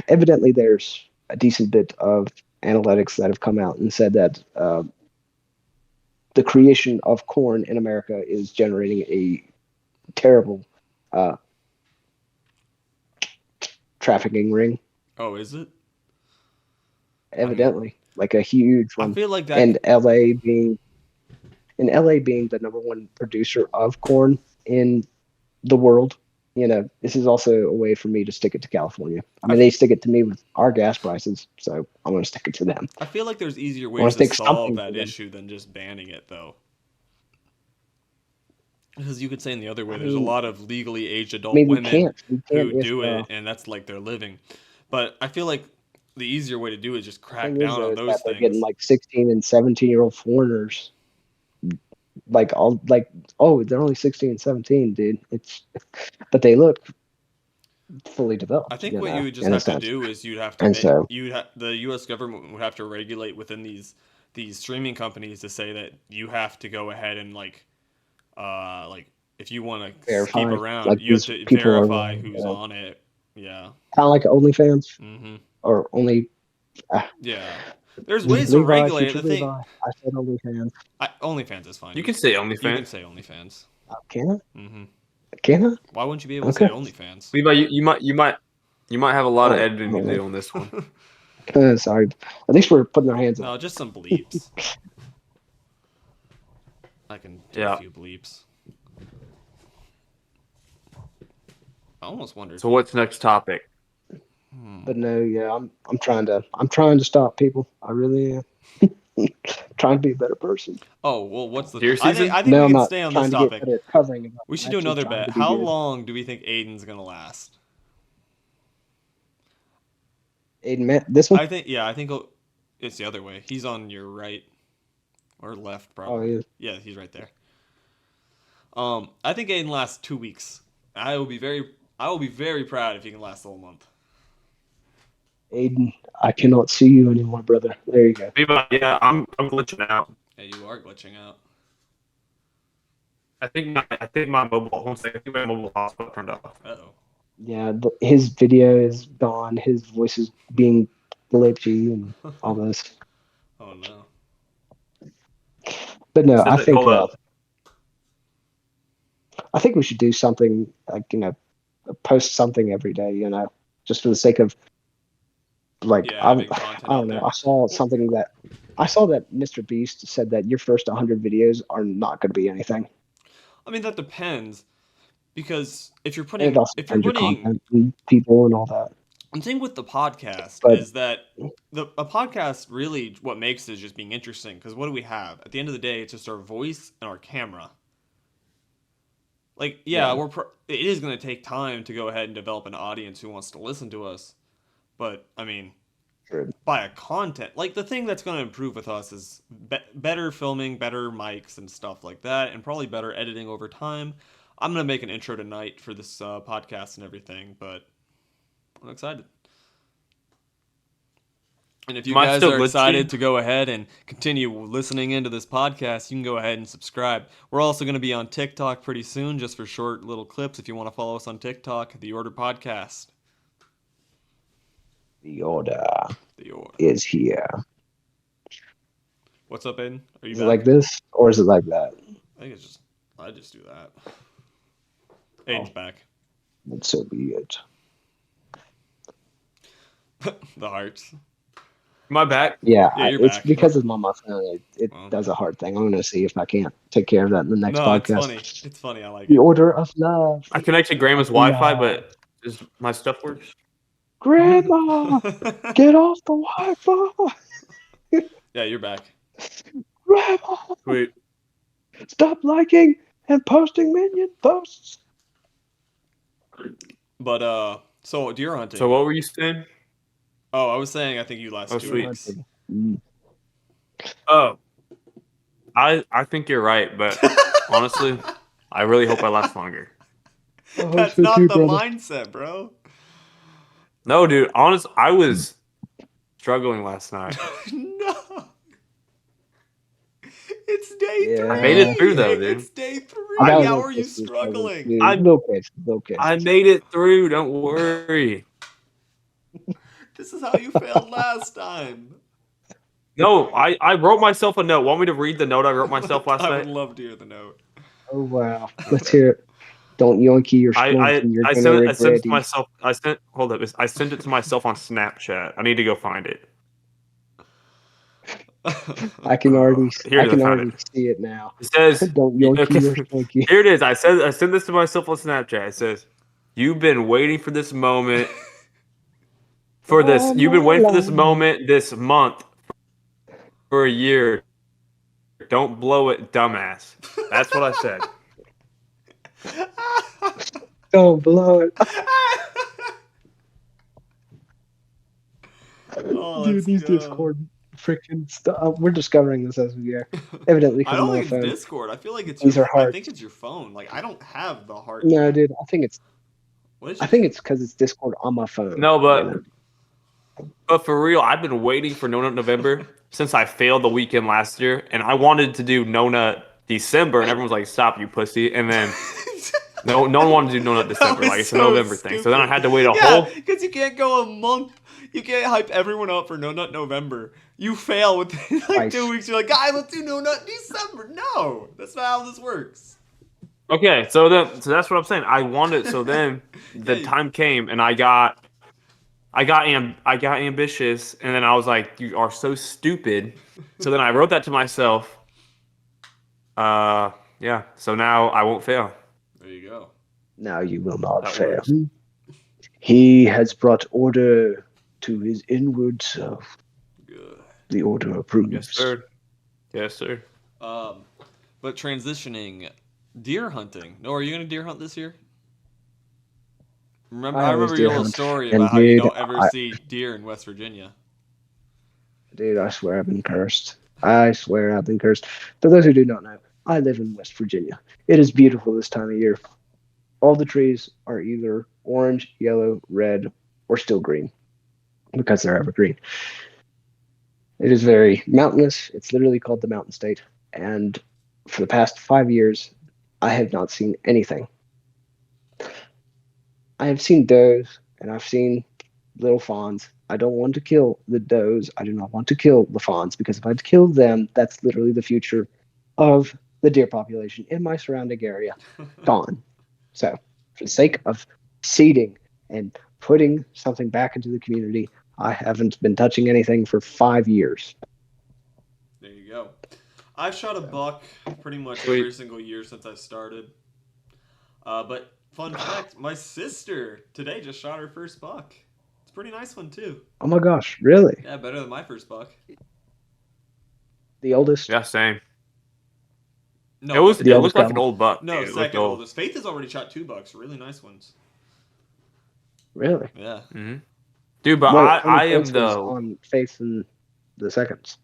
evidently there's a decent bit of analytics that have come out and said that the creation of corn in America is generating a terrible trafficking ring. Oh, is it? evidently, like a huge I one. feel like that. And LA being the number one producer of corn in the world, this is also a way for me to stick it to California. I mean, they stick it to me with our gas prices, so I'm going to stick it to them. I feel like there's easier I want ways to to stick solve something to that them. issue than just banning it, though. Because you could say in the other way, I there's a mean, lot of legally aged I adult mean, we women can't who if do it, and that's like their living. But I feel like the easier way to do it is just the crack thing is down though on is those that they're getting things. like 16 and 17-year-old foreigners, oh, they're only 16 and 17, dude. But they look fully developed, I think what you would just in a have to sense. do is you'd have to And make so, the U.S. government would have to regulate within these streaming companies to say that you have to go ahead and like if you want to keep verify around, like you have these to people are verify lying. who's on it. Yeah. Kind of like OnlyFans Mm-hmm. or only. Yeah. There's Just ways to Levi, regulate it. future The thing, Levi. I said OnlyFans. OnlyFans is fine. You can say You can OnlyFans. say OnlyFans. Can I? Mm-hmm. Can I? Why wouldn't you be able to Okay. say OnlyFans? Levi, you might have a lot of Oh, editing to oh, do on this one. sorry. At least we're putting our hands on No, it. just some bleeps. I can do a Yeah. few bleeps. I almost wondered. So what's next topic? But no, yeah, I'm trying to stop people. I really am. Trying to be a better person. Oh well, what's the? Deer I think season? I think No, we I'm can not stay on this trying to get topic. better at covering it up. We I'm should do actually another trying bet. to be How good. long do we think Aiden's gonna last? Aiden, this one? I think I think it's the other way. He's on your right or left, Oh, probably. yeah. Yeah, he's right there. I think Aiden lasts 2 weeks. I will be very proud if he can last the whole month. Aiden, I cannot see you anymore, brother. There you go. Levi, yeah, I'm glitching out. Yeah, you are glitching out. I think my mobile. One second. I think my mobile hotspot turned off. Uh-oh. Yeah, his video is gone. His voice is being glitchy and all this. Oh no. But no, Hold up. I think we should do something like post something every day. Just for the sake of Having content I don't out know. there. I saw that Mr. Beast said that your first 100 videos are not going to be anything. I mean that depends because if you're And putting it also depends your content and people and all that. the thing with the podcast But- is that a podcast really what makes it is just being interesting because what do we have at the end of the day? It's just our voice and our camera. Like Yeah. it is going to take time to go ahead and develop an audience who wants to listen to us, but I mean. True. By a content like the thing that's going to improve with us is better filming, better mics and stuff like that, and probably better editing over time. I'm going to make an intro tonight for this podcast and everything, but I'm excited. And if you guys are excited to go ahead and continue listening into this podcast, you can go ahead and subscribe. We're also going to be on TikTok pretty soon, just for short little clips. If you want to follow us on TikTok, The Order Podcast. The order The Order is here. What's up, Aiden? Are you Is back? it like this or is it like that? I think I just do that. Aiden's back. That's so be it. The hearts. Am I back? Yeah, you're it's back. because it's on my phone. It does a hard thing. I'm going to see if I can't take care of that in the next podcast. It's funny. I like The it. order of love. I connected Grandma's Wi-Fi, but does my stuff work? Grandma, get off the Wi-Fi. Yeah, you're back. Grandma, Wait. stop liking and posting minion posts. But so deer hunting. So what were you saying? Oh, I was saying I think you last 2 sweet. weeks. Oh, I think you're right, but honestly, I really hope I last longer. That's not the mindset, bro. No, dude. Honest, I was struggling last night. No. It's day 3. I made it through though, dude. It's day 3. I How are you struggling? Little kids. I made it through. Don't worry. This is how you failed last time. No, I wrote myself a note. Want me to read the note I wrote myself last I night? would love to hear the note. Oh wow, let's hear it. Don't yoinky your strength. I sent it to myself. I sent it to myself on Snapchat. I need to go find it. I can already Here it is, I found already it. see it now. It says, Don't yoinky or stinky. here it is. I sent this to myself on Snapchat. It says, "You've been waiting for this moment All You've been my waiting for this life. moment this month for a year. Don't blow it, dumbass." That's what I said. Don't blow it. Oh, Dude, let's these go. Discord freaking stuff. We're discovering this as we go. Evidently, I because don't I'm on a think it's phone. Discord. I feel like it's These are I think hearts. it's your phone. Like I don't have the heart No, thing. dude, What did I you think do? it's because it's Discord on my phone. No, You know? but for real, I've been waiting for No Nut November since I failed the weekend last year, and I wanted to do No Nut December, and everyone was like, "Stop, you pussy!" And then no one wanted to do No Nut That December, was like it's a so November thing. So then I stupid. had to wait a Yeah, whole. because you can't go a month. You can't hype everyone up for No Nut November. You fail within like Twice. 2 weeks. You're like, guys, let's do No Nut December. No, that's not how this works. Okay, so that's what I'm saying. I wanted. So then the Yeah. time came, and I got ambitious, and then I was like, "You are so stupid." So then I wrote that to myself. Yeah. So now I won't fail. There you go. Now you will not That fail. works. He has brought order to his inward self. Good. The order approves. Yes, sir. Yes, sir. But transitioning, deer hunting. No, are you gonna deer hunt this year? I always remember deer your little hunt. story And about how you dude, don't ever see deer in West Virginia. Dude, I swear I've been cursed. I swear I've been cursed. For those who do not know, I live in West Virginia. It is beautiful this time of year. All the trees are either orange, yellow, red, or still green because they're evergreen. It is very mountainous. It's literally called the Mountain State. And for the past 5 years, I have not seen anything. I have seen does and I've seen little fawns. I don't want to kill the does. I do not want to kill the fawns because if I'd kill them, that's literally the future of the deer population in my surrounding area gone. So, for the sake of seeding and putting something back into the community, I haven't been touching anything for 5 years. There you go. I've shot a buck pretty much Sweet. every single year since I started. But fun fact, my sister today just shot her first buck. It's a pretty nice one too. Oh my gosh, really? Yeah, better than my first buck. The oldest? Yeah, same. No, It was. The It oldest looked like got an one? old buck. no, Dude. It looked second old. oldest. Faith has already shot 2 bucks, really nice ones. Really? Yeah. Mm-hmm. Dude, but Wait, how I many am points was the. on Faith and the seconds?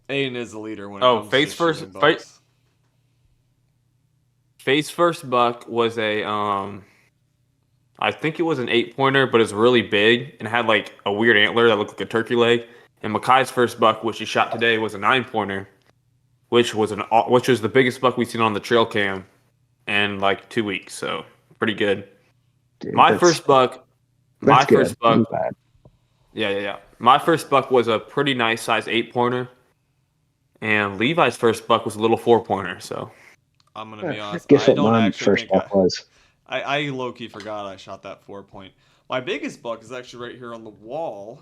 Aiden is the leader when it Oh, comes Faith's to first. shooting bucks. Faith's first buck was a I think it was an 8-pointer, but it's really big and had like a weird antler that looked like a turkey leg. And Makai's first buck, which he shot today, was a 9-pointer, which was the biggest buck we've seen on the trail cam in like 2 weeks. So pretty good. Dude, My that's first buck. good. I'm glad. Yeah. My first buck was a pretty nice size 8-pointer, and Levi's first buck was a little 4-pointer. So I'm gonna be honest. Guess I what don't my actually first think buck was? I low-key forgot I shot that 4-point. My biggest buck is actually right here on the wall.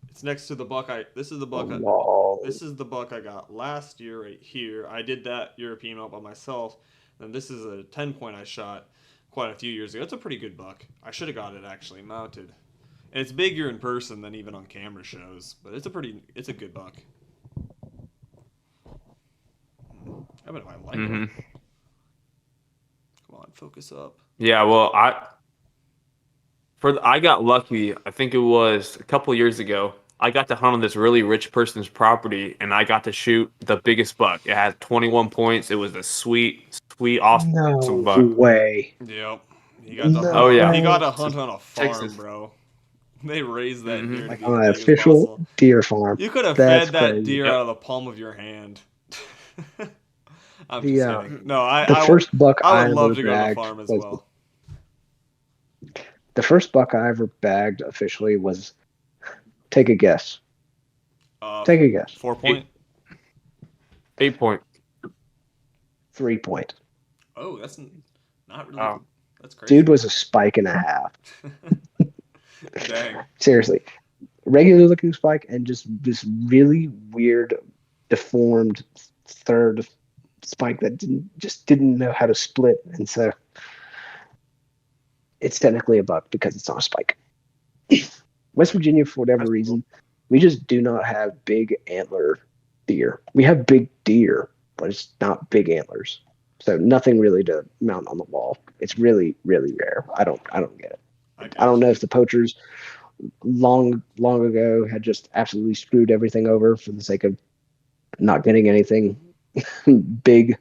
It's next to the buck this is the buck Wall. this is the buck I got last year right here. I did that European mount by myself. And this is a 10-point I shot quite a few years ago. It's a pretty good buck. I should have got it actually mounted. And it's bigger in person than even on camera shows, but it's a good buck. I bet I like it. Come on, focus up. yeah, well, I got lucky. I think it was a couple years ago. I got to hunt on this really rich person's property, and I got to shoot the biggest buck. It had 21 points. It was a sweet, awesome No buck. way. Yep. He got to No hunt. Oh, yeah. He got to hunt on a farm, Texas. bro. They raised that deer to Like be on the an biggest official possible. deer farm. You could have That's fed that crazy. deer Yep. out of the palm of your hand. I'm The, just kidding. No, The first buck I I would ever love to go to the bagged farm as was well. the first buck I ever bagged officially was. Take a guess. Take a guess. 4-point. 8-point. 3-point. Oh, that's not really. Oh. That's crazy. Dude was a spike and a half. Dang. Seriously. regular looking spike and just this really weird, deformed third spike that didn't know how to split, and so it's technically a buck because it's not a spike. West Virginia, for whatever That's cool. reason, we just do not have big antler deer. We have big deer, but it's not big antlers. So nothing really to mount on the wall. It's really, really rare. I don't get it. I don't know if the poachers long ago had just absolutely screwed everything over for the sake of not getting anything big.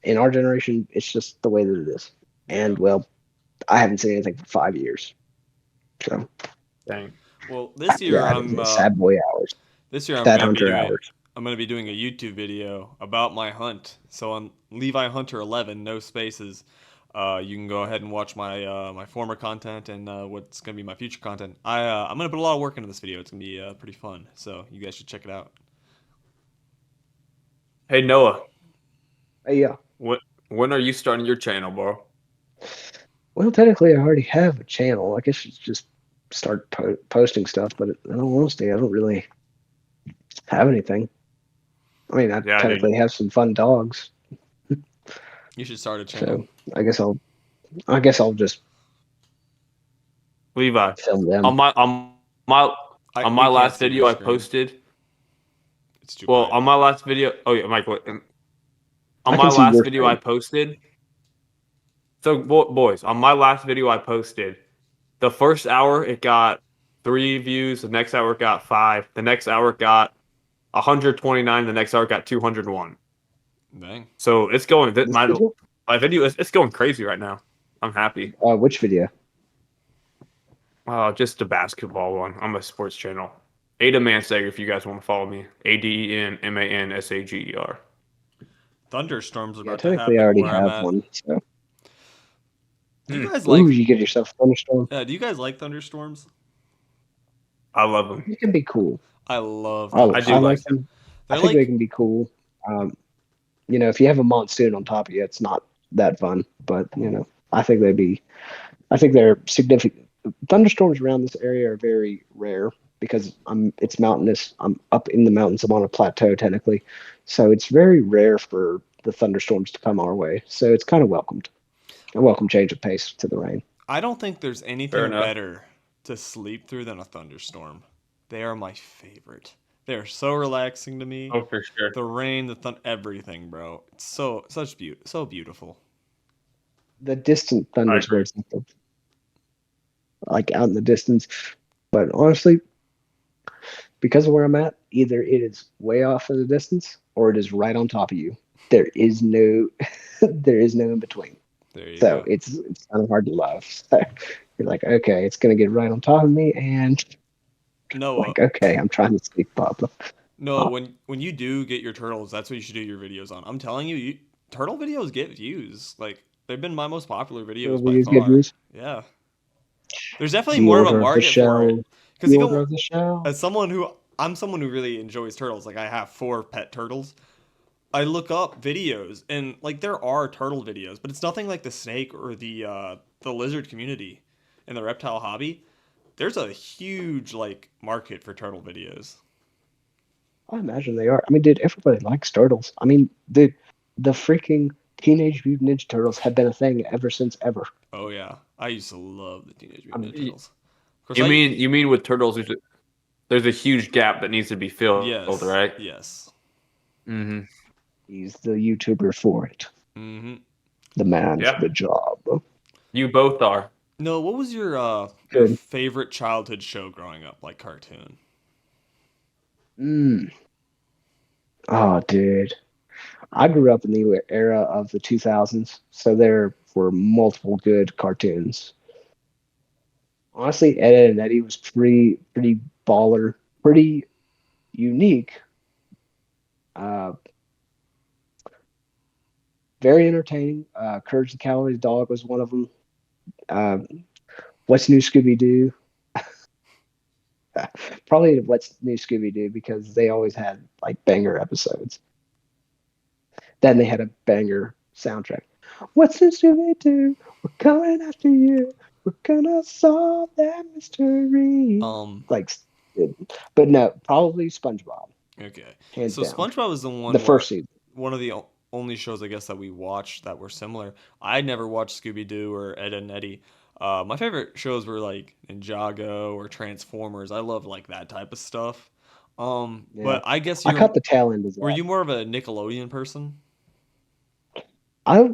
In our generation, it's just the way that it is. And well, I haven't seen anything for 5 years. So Dang. Well, this year yeah, sad boy hours. I'm Sad gonna be hunter doing hours. I'm gonna be doing a YouTube video about my hunt. So on Levi Hunter 11, no spaces. You can go ahead and watch my my former content and what's gonna be my future content. I'm gonna put a lot of work into this video. It's gonna be pretty fun. So you guys should check it out. Hey Noah, Yeah. when are you starting your channel, bro? Well, technically, I already have a channel. I guess it's just start posting stuff. But in all honesty, I don't really have anything. I mean, I Yeah, technically have some fun dogs, You should start a channel. so I guess I'll just Levi. film them. On my on We my can't last see your video I screen. posted. It's too Well, bright. on my last video, oh yeah, Michael. On I my can see last your video I screen. posted. So boys, on my last video I posted, the first hour it got 3 views. The next hour it got 5. The next hour it got 129. The next hour it got 201. Dang. So it's going. This video? My video is it's going crazy right now. I'm happy. Which video? Just the basketball one. I'm a sports channel. Ada Mansager, if you guys want to follow me. ADENMANSAGER. Thunderstorms are Yeah, about to technically, I happen already where I'm have at. one. So, Do you guys ooh, like? you get yourself a thunderstorm. Do you guys like thunderstorms? I love them. It can be cool. I love I thunderstorms. do like like them. I They're think they like can be cool. If you have a monsoon on top of you, it's not that fun. But I think they're significant. Thunderstorms around this area are very rare because it's mountainous. I'm up in the mountains. I'm on a plateau technically, so it's very rare for the thunderstorms to come our way. So it's kind of welcomed. A welcome change of pace to the rain. I don't think there's Fair anything enough. better to sleep through than a thunderstorm. They are my favorite. They are so relaxing to me. Oh, for sure. The rain, everything, bro. It's so beautiful. The distant thunders agree. where it's like out in the distance. But honestly, because of where I'm at, either it is way off in the distance or it is right on top of you. There is no in between. There you So go. it's kind of hard to love. So you're like, okay, it's gonna get right on top of me, and Noah, like, okay, I'm trying to sleep up. Noah, when you do get your turtles, that's what you should do your videos on. I'm telling you, turtle videos get views. Like they've been my most popular videos by Videos get far. views. Yeah. There's definitely The more of a order of the market for it. shell. Because The even order of the shell. as I'm someone who really enjoys turtles. Like I have 4 pet turtles. I look up videos and like there are turtle videos, but it's nothing like the snake or the lizard community and the reptile hobby. There's a huge like market for turtle videos. I imagine they are. I mean, dude, everybody likes turtles. I mean, the freaking Teenage Mutant Ninja Turtles have been a thing ever since ever. Oh yeah, I used to love the Teenage Mutant Ninja Y- Turtles. Of course, You mean with turtles? There's a huge gap that needs to be filled, yes, right? yes. Mm-hmm. He's the YouTuber for it. Mm-hmm. The man Yeah. for the job. You both are. No, what was your Good. favorite childhood show growing up, like cartoon? Oh, dude. I grew up in the era of the 2000s, so there were multiple good cartoons. Honestly, Ed, Edd and Eddie was pretty baller, pretty unique, uh, very entertaining. Courage the Cowardly Dog was one of them. What's New Scooby Doo? Probably What's New Scooby Doo because they always had like banger episodes. Then they had a banger soundtrack. What's New Scooby Doo? We're coming after you. We're gonna solve that mystery. Um, Like, but no, probably SpongeBob, okay. hands So down. SpongeBob is the The one first where season. one of the only shows I guess that we watched that were similar. I never watched Scooby Doo or Ed and Eddie. My favorite shows were like Ninjago or Transformers. I love like that type of stuff. Yeah, But I guess I you're caught the tail end of were that. you more of a Nickelodeon person? I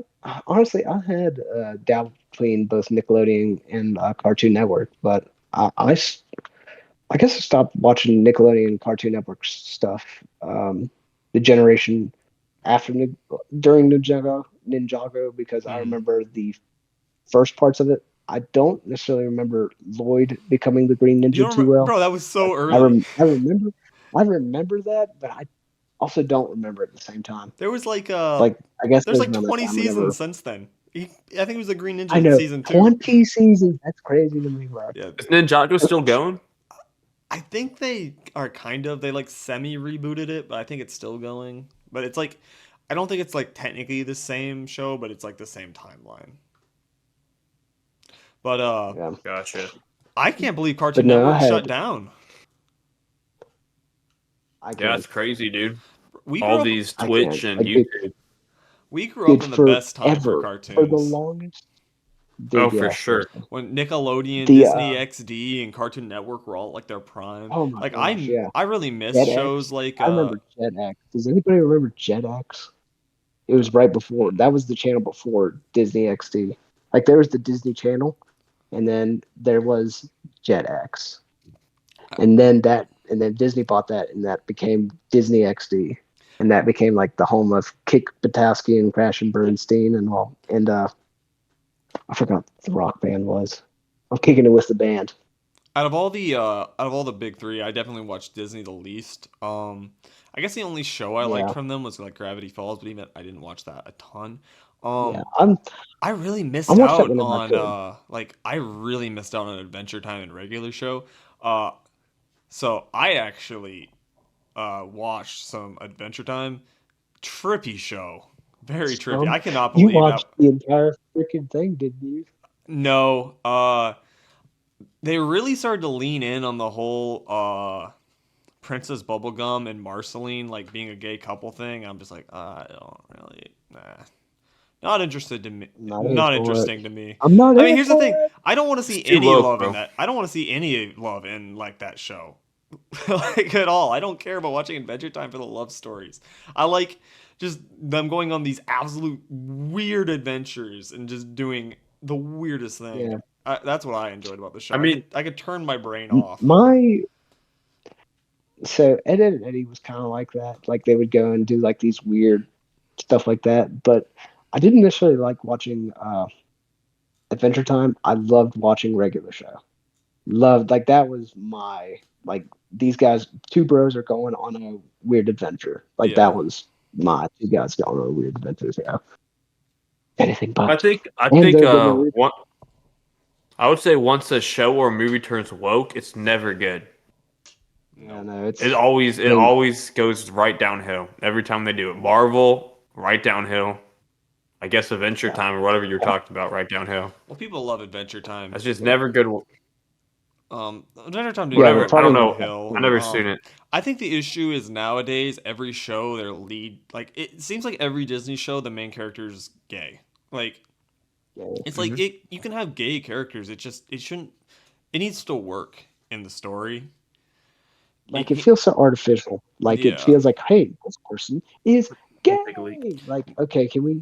honestly, I had dabbled between both Nickelodeon and Cartoon Network, but I guess I stopped watching Nickelodeon and Cartoon Network stuff. The generation after during Ninjago, because I Hmm. remember the first parts of it. I don't necessarily remember Lloyd becoming the Green You Ninja don't too remember, well. bro? That was Like so early. I remember that, but I also don't remember at the same time. There was like Like I guess it there's was like around that 20 time seasons whenever since then. I think it was the Green Ninja I in know season 2. 20 seasons. That's crazy to me, bro. Yeah, Is Ninjago still going? I think they are kind of they like semi rebooted it, but I think it's still going. But it's like I don't think it's like technically the same show, but it's like the same timeline. But Yeah, Gotcha. I can't believe but Cartoon no, I Network shut had down. I Yeah, can that's crazy, dude. We All grew up these I can Twitch and like dude, YouTube. we grew up dude in the best time for for the cartoons. longest, Oh, dude. for Yeah, sure. seriously. When Nickelodeon, The Disney XD, and Cartoon Network were all like their prime. oh my Like gosh, yeah. I really miss shows JetX. like I remember JetX. Does anybody remember JetX? It was right before. That was the channel before Disney XD. Like there was the Disney Channel, and then there was JetX, and then Disney bought that, and that became Disney XD, and that became like the home of Kick Batowski and Crash and Bernstein and all. And I forgot what the rock band was. I'm kicking it with the band. out of all the big three, I definitely watched Disney the least. I guess the only show I liked Yeah, from them was like Gravity Falls, but even I didn't watch that a ton. yeah. Um, I really I missed watched that out whenever I on could. like I really missed out on Adventure Time and regular show. Uh, so I actually watched some Adventure Time, trippy show, very trippy. I cannot You believe that. watched the entire freaking thing, didn't you? No, they really started to lean in on the whole Princess Bubblegum and Marceline like being a gay couple thing. I'm just like, I don't really, nah, not interested to me, I'm not here not for it. interesting to me. I'm not I mean, here here's the thing: for it. I don't want to It's see too any woke, love in bro. that. I don't want to see any love in like that show, like at all. I don't care about watching Adventure Time for the love stories. I like just them going on these absolute weird adventures and just doing the weirdest thing. Yeah. That's what I enjoyed about the I show. mean, I could turn my brain off. My so Ed, Ed and Eddie was kind of like that. Like they would go and do like these weird stuff like that. But I didn't necessarily like watching Adventure Time. I loved watching regular show. Loved like that was my like these guys, two bros are going on a weird adventure. Like Yeah. that was my two guys going on a weird adventure. So anything I but. think I And think they're getting a re- one I would say once a show or a movie turns woke, it's never good. yeah, Nope. no, It it's always it they always goes right downhill every time they do it. Marvel, right downhill. I guess Adventure yeah. Time or whatever you're talking about, right downhill. Well, people love Adventure Time. That's just never good. Adventure Time did Yeah, we're Whatever. I don't talking downhill. about know. that I point. never seen it. I think the issue is nowadays every show their lead like it seems like every Disney show the main character is gay. Like Yeah. it's like Hmm. it you can have gay characters. It shouldn't it needs to work in the story. Like it feels so artificial. Like it Yeah. feels like, hey, this person is Gotta take a leak. gay. Like, okay, can we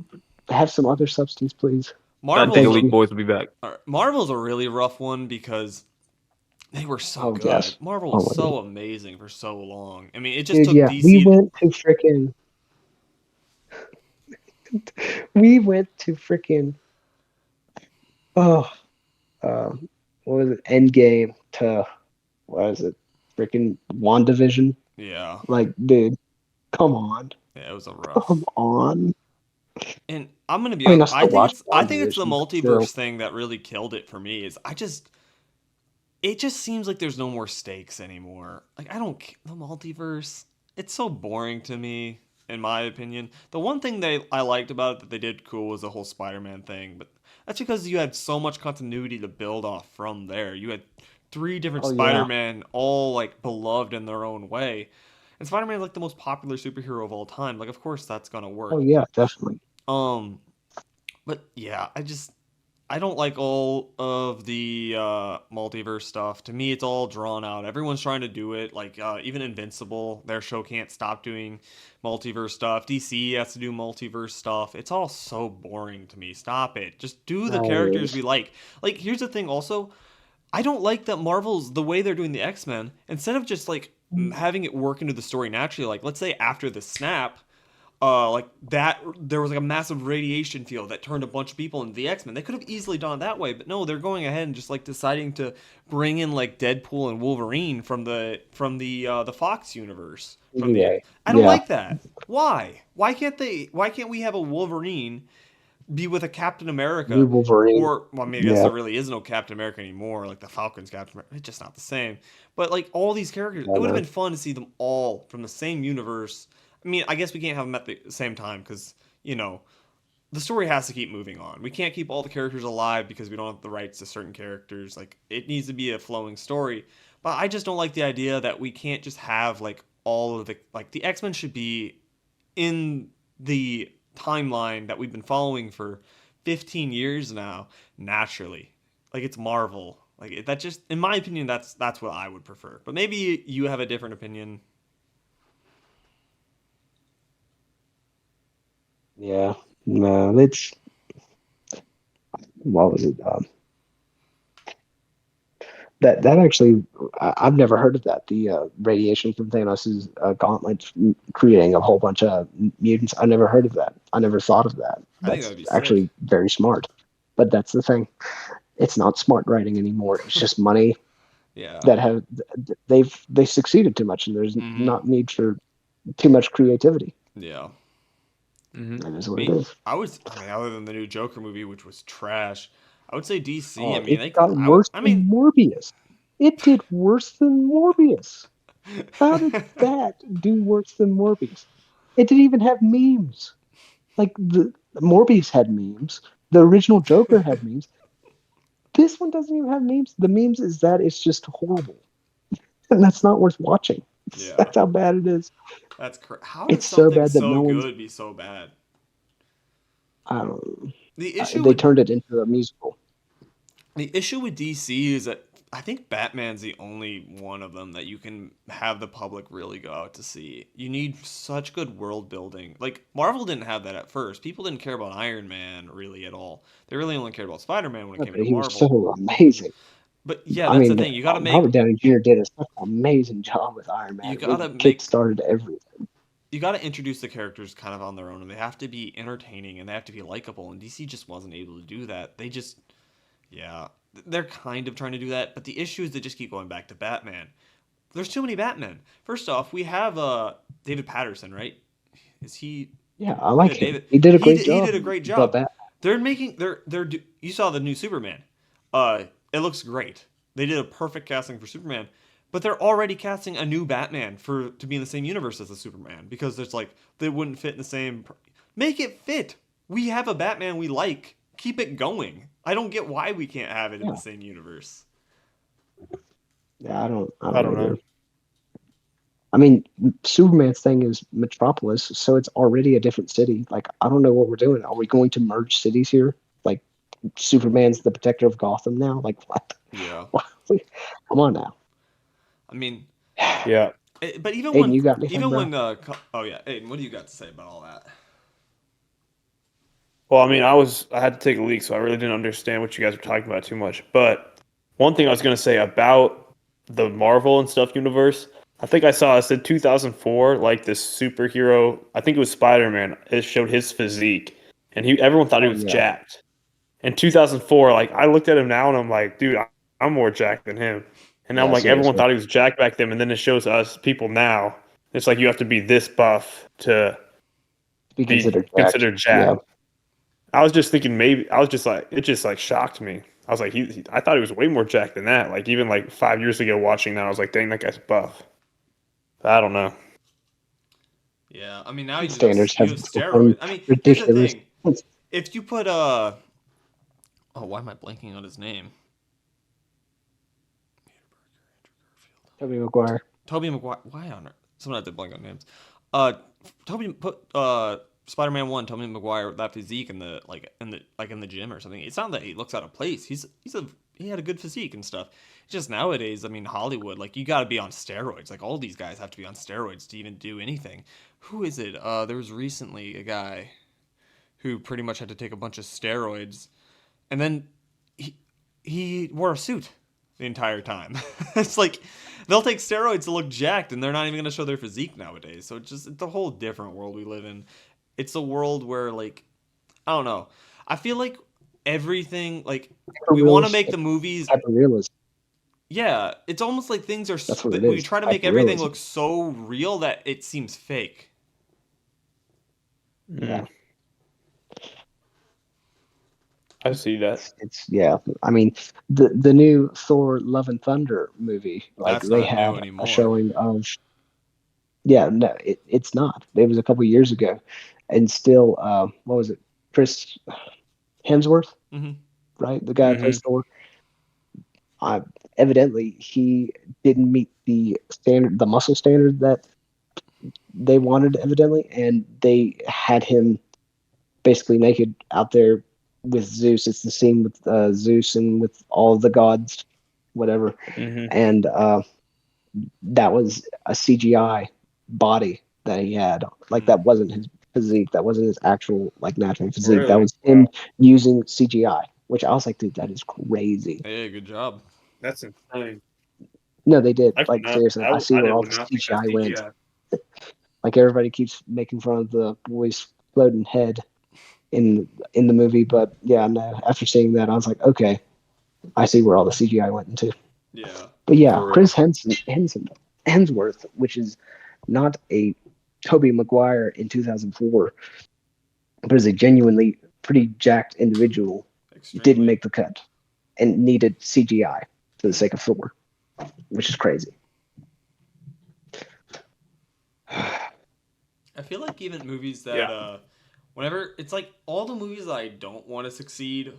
have some other substance, please? Gotta take a Marvel's Thank leak. you. Boys will be back. Marvel's a really rough one because they were so Oh good. yes. Marvel Oh was my god. so amazing for so long. I mean, it just Dude, took yeah. DC. We went to freaking oh uh what was it? Endgame to what is it? Freaking WandaVision. Yeah, Like, dude, come on. yeah, it was a Come rough. on. And I'm gonna be I mean, I honest. still watch I think it's the WandaVision, but still. multiverse thing that really killed it for me. Is it just seems like there's no more stakes anymore. Like I don't the multiverse. It's so boring to me. in my opinion. The one thing I liked about it that they did cool was the whole Spider-Man thing, but that's because you had so much continuity to build off from there. You had three different Oh yeah. Spider-Man, all like beloved in their own way. And Spider-Man is like the most popular superhero of all time. Like, of course that's gonna Oh work. yeah, definitely. Um, but yeah, I don't like all of the multiverse stuff. To me, it's all drawn out. Everyone's trying to do it. Like even Invincible, their show can't stop doing multiverse stuff. DC has to do multiverse stuff. It's all so boring to me. Stop it. Just do the No, it characters is. we like. Like here's the thing. Also, I don't like that Marvel's the way they're doing the X-Men. Instead of just like having it work into the story naturally. Like let's say after the snap like that there was like a massive radiation field that turned a bunch of people into the X-Men. They could have easily done it that way, but no, they're going ahead and just like deciding to bring in like Deadpool and Wolverine from the Fox universe. From the Yeah. I don't Yeah. like that. Why? Why can't we have a Wolverine be with a Captain New America? Wolverine. Or, well, I mean, I guess Yeah. there really is no Captain America anymore. Like the Falcon's Captain America, it's just not the same. But like all these characters, I it would have know. been fun to see them all from the same universe. I mean, I guess we can't have them at the same time because the story has to keep moving on. We can't keep all the characters alive because we don't have the rights to certain characters. Like it needs to be a flowing story. But I just don't like the idea that we can't just have like all of the X-Men should be in the timeline that we've been following for 15 years now naturally. Like it's Marvel. Like that just in my opinion that's what I would prefer. But maybe you have a different opinion. Yeah. No, it's what was it? That actually, I've never heard of that. The radiation from Thanos' gauntlet creating a whole bunch of mutants. I never heard of that. I never thought of that. I think That's that'd be sick. actually very smart. But that's the thing. It's not smart writing anymore. It's just money Yeah. that have they succeeded too much, and there's Mhm. not need for too much creativity. Yeah. Hmm. That is I what it mean, is. I mean other than the new Joker movie which was trash, I would say DC. I Oh, mean, it they could got worse I mean, than Morbius. It did worse than Morbius. How did that do worse than Morbius? It didn't even have memes. Like the Morbius had memes. The original Joker had memes. This one doesn't even have memes. The memes is that it's just horrible, and that's not worth watching. yeah. That's how bad it is. How does It's so something bad that so no one's. good be so bad? I don't know. The issue They with turned it into a musical. The issue with DC is that I think Batman's the only one of them that you can have the public really go out to see. You need such good world building. Like Marvel didn't have that at first. People didn't care about Iron Man really at all. They really only cared about Spider-Man when it Yeah, came but into he was Marvel. so amazing. But yeah, I that's the mean, thing. You got to make Robert Downey Jr. did such an amazing job with Iron Man. you It got really to make kick-started everything. you got to introduce the characters kind of on their own and they have to be entertaining and they have to be likable and DC just wasn't able to do that. They just yeah, they're kind of trying to do that, but the issue is they just keep going back to Batman. There's too many Batmen. First off, we have David Patterson, right? Is he? Yeah, I like Yeah, him. David. He did a great He job. did a great But job. They're making you saw the new Superman. It looks great. They did a perfect casting for Superman, but they're already casting a new Batman for to be in the same universe as the Superman because there's like they wouldn't fit in the same. Make it fit. We have a Batman we like. Keep it going. I don't get why we can't have it in yeah, the same universe. yeah, I I don't don't know. either. I mean, Superman's thing is Metropolis, so it's already a different city. Like, I don't know what we're doing. Are we going to merge cities here? Like, Superman's the protector of Gotham now? Like, what? Yeah. What? Come on now. I mean, Yeah. but Aiden, you got anything, bro? oh yeah, Aiden, what do you got to say about all that? Well, I mean, I had to take a leak, so I really didn't understand what you guys were talking about too much. But one thing I was gonna say about the Marvel and stuff universe, I think I saw it said 2004, like this superhero. I think it was Spider-Man. It showed his physique, and everyone thought he Oh, was yeah. jacked. In 2004, like I looked at him now, and I'm like, dude, I'm more jacked than him. And now I'm Yeah, like, everyone seriously. thought he was jacked back then, and then it shows us people now. It's like you have to be this buff to Be be considered jacked. considered Yeah. jacked. I was just thinking maybe I was just like it just like shocked me. I was like I thought he was way more jacked than that. Like even like 5 years ago watching that, I was like, dang, that guy's buff. But I don't know. Yeah, I mean now you Standards you have have become steroids. I mean, here's the ridiculous. thing: if you put oh, why am I blanking on his name? Tobey Maguire. Toby Maguire. Why on earth? Someone had to blank on names. Toby put Spider-Man 1. Toby Maguire that physique in the in the gym or something. It's not that he looks out of place. He had a good physique and stuff. It's just nowadays, I mean, Hollywood, like you got to be on steroids. Like all these guys have to be on steroids to even do anything. Who is it? There was recently a guy who pretty much had to take a bunch of steroids, and then he wore a suit the entire time. It's like they'll take steroids to look jacked, and they're not even going to show their physique nowadays. So it's a whole different world we live in. It's a world where like I don't know. I feel like everything like we want to make the movies. Hyperrealism. Yeah, it's almost like things are. That's what it We is. try to make everything Hyperrealism. look so real that it seems fake. Yeah. I see that. It's yeah. I mean, the new Thor: Love and Thunder movie, like That's they not new had anymore. a showing of. Yeah, no, it's not. It was a couple years ago, and still, what was it? Chris Hemsworth, Mm-hmm. right? The guy who plays Thor. Evidently, he didn't meet the standard, the muscle standard that they wanted. Evidently, and they had him basically naked out there with Zeus. It's the scene with Zeus and with all the gods, whatever. And that was a CGI body that he had. Like that wasn't his physique. That wasn't his actual like natural physique. That Really? was him using CGI. Which I was like, dude, that is crazy. Hey, good job. That's insane. No, they did. I could Like not. seriously, I see where all would the not think that's CGI went. CGI. Like everybody keeps making fun of the boy's floating head in the movie, but yeah, no. After seeing that, I was like, okay, I see where all the CGI went into. Yeah. But yeah, For real. Chris Hemsworth, which is not a Tobey Maguire in 2004, but is a genuinely pretty jacked individual, Extremely. didn't make the cut and needed CGI for the sake of Thor, which is crazy. I feel like even movies that whenever it's like all the movies that I don't want to succeed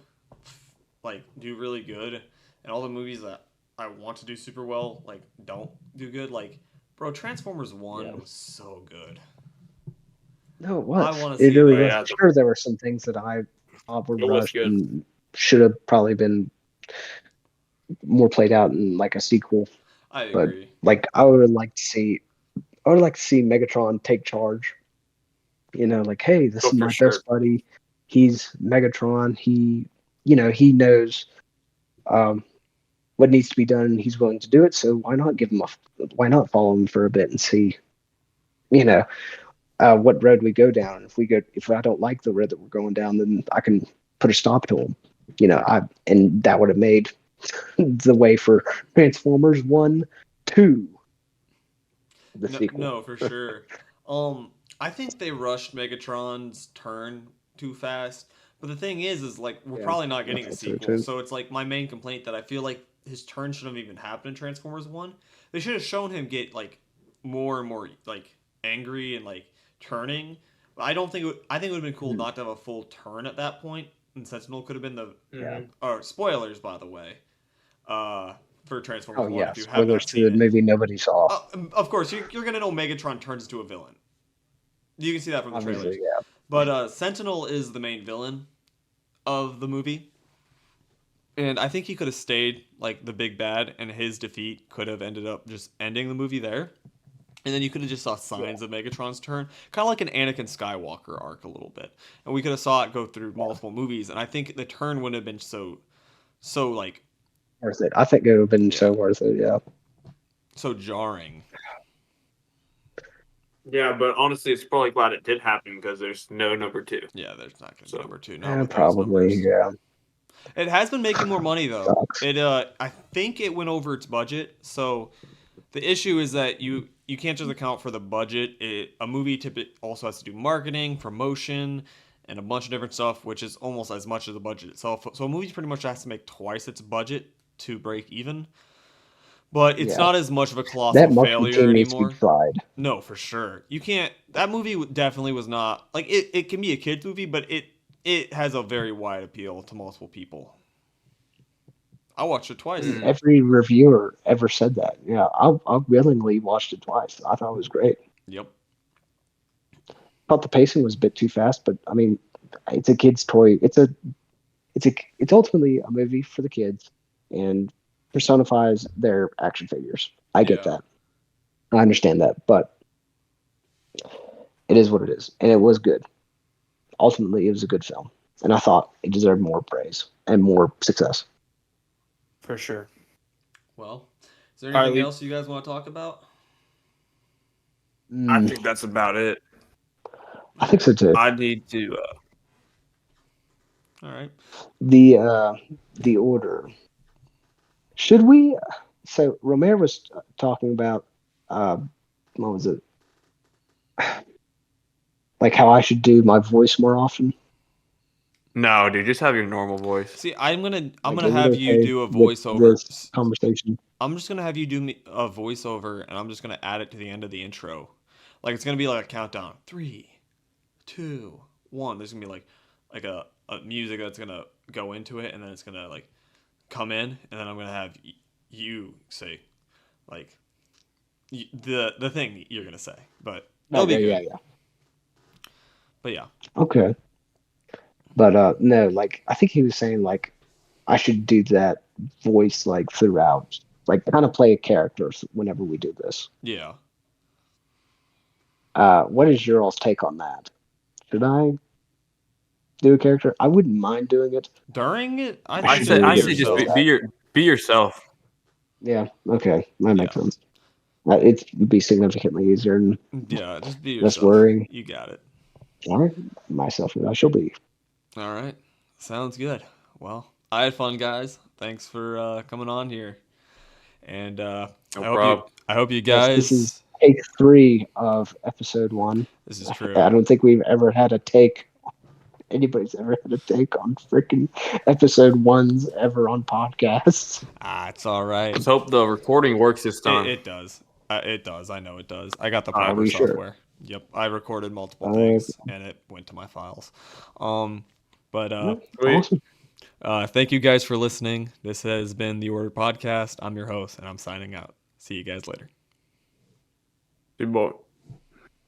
like do really good, and all the movies that I want to do super well like don't do good. Like bro, Transformers 1 was so good. No, it was. I wanna It see really that. was. Yeah. Sure, there were some things that I thought were It was rushed good. and should have probably been more played out in like a sequel. I But agree. like I would like to see Megatron take charge. You know, like, hey, this Oh, is for my sure. best buddy. He's Megatron. He knows what needs to be done, and he's willing to do it. So why not follow him for a bit and see, what road we go down. If I don't like the road that we're going down, then I can put a stop to him. And that would have made the way for Transformers 1, 2, the sequel. No, for sure. I think they rushed Megatron's turn too fast. But the thing is like we're Yeah, probably not I getting a thought so, sequel. too. So it's like my main complaint that I feel like his turn shouldn't have even happened in Transformers 1. They should have shown him get like more and more like angry and like turning. But I don't think I think it would have been cool not to have a full turn at that point. And Sentinel could have been the Yeah. or spoilers by the way. For Transformers Oh 1 yeah, if you have spoilers not to seen the it. movie nobody saw. Of course, you're gonna know Megatron turns into a villain. You can see that from the trailers. Obviously, yeah. But Sentinel is the main villain of the movie, and I think he could have stayed like the big bad, and his defeat could have ended up just ending the movie there. And then you could have just saw signs of Megatron's turn, kind of like an Anakin Skywalker arc a little bit, and we could have saw it go through multiple movies. And I think the turn wouldn't have been so like Worth it. I think it would have been so worth it. Yeah. so jarring. Yeah, but honestly, it's probably glad it did happen because there's no number 2. Yeah, there's not gonna be number 2. No, Yeah, with those probably. numbers. Yeah. It has been making more money though. Sucks. I think it went over its budget. So the issue is that you can't just account for the budget. A movie typically also has to do marketing, promotion, and a bunch of different stuff, which is almost as much as the budget itself. So a movie pretty much has to make twice its budget to break even. but it's Yeah. not as much of a That colossal marketing failure team needs to anymore. be tried. No, for sure. You can't. That movie definitely was not like it. It can be a kids movie, but it has a very wide appeal to multiple people. I watched it twice. Mm. Every reviewer ever said that. Yeah, I willingly watched it twice. I thought it was great. Yep. Thought the pacing was a bit too fast, but I mean, it's a kid's toy. It's ultimately a movie for the kids, and personifies their action figures. I get Yeah. that. I understand that, but it is what it is, and it was good. Ultimately, it was a good film, and I thought it deserved more praise and more success. For sure. Well, is there All right, anything Lee. else you guys want to talk about? I think that's about it. I think so too. I need to. All right. The order. Should we? So Romero was talking about what was it? Like how I should do my voice more often. No, dude, just have your normal voice. See, I'm Like, gonna is it have you okay do a with voiceover. this conversation? I'm just gonna have you do a voiceover, and I'm just gonna add it to the end of the intro. Like it's gonna be like a countdown. 3, 2, 1. There's gonna be like a music that's gonna go into it, and then it's gonna like come in, and then I'm gonna have you say like the thing you're gonna say. But it'll be good. Yeah. But yeah. Okay. But no, like I think he was saying like I should do that voice like throughout, like kind of play a character whenever we do this. Yeah. What is your all's take on that? Should I do a character? I wouldn't mind doing it. During it, I I think should say, just be I really say, just yourself. be yourself. Yeah. Okay, that makes Yeah. sense. It'd be significantly easier and Yeah, just be less yourself. worrying. You got it. All right, myself and I shall be. All right. Sounds good. Well, I had fun, guys. Thanks for coming on here. And No problem. I hope you Yes, this is guys. take 3 of episode 1. This is true. I don't think we've ever had a take. Anybody's ever had a take on freaking episode 1s ever on podcasts. It's all right. Let's hope the recording works this time. It does. It does. I know it does. I got the Are proper we sure? software. Yep. I recorded multiple things, and it went to my files. But Sweet. Awesome. thank you guys for listening. This has been the Order Podcast. I'm your host, and I'm signing out. See you guys later. Good boy.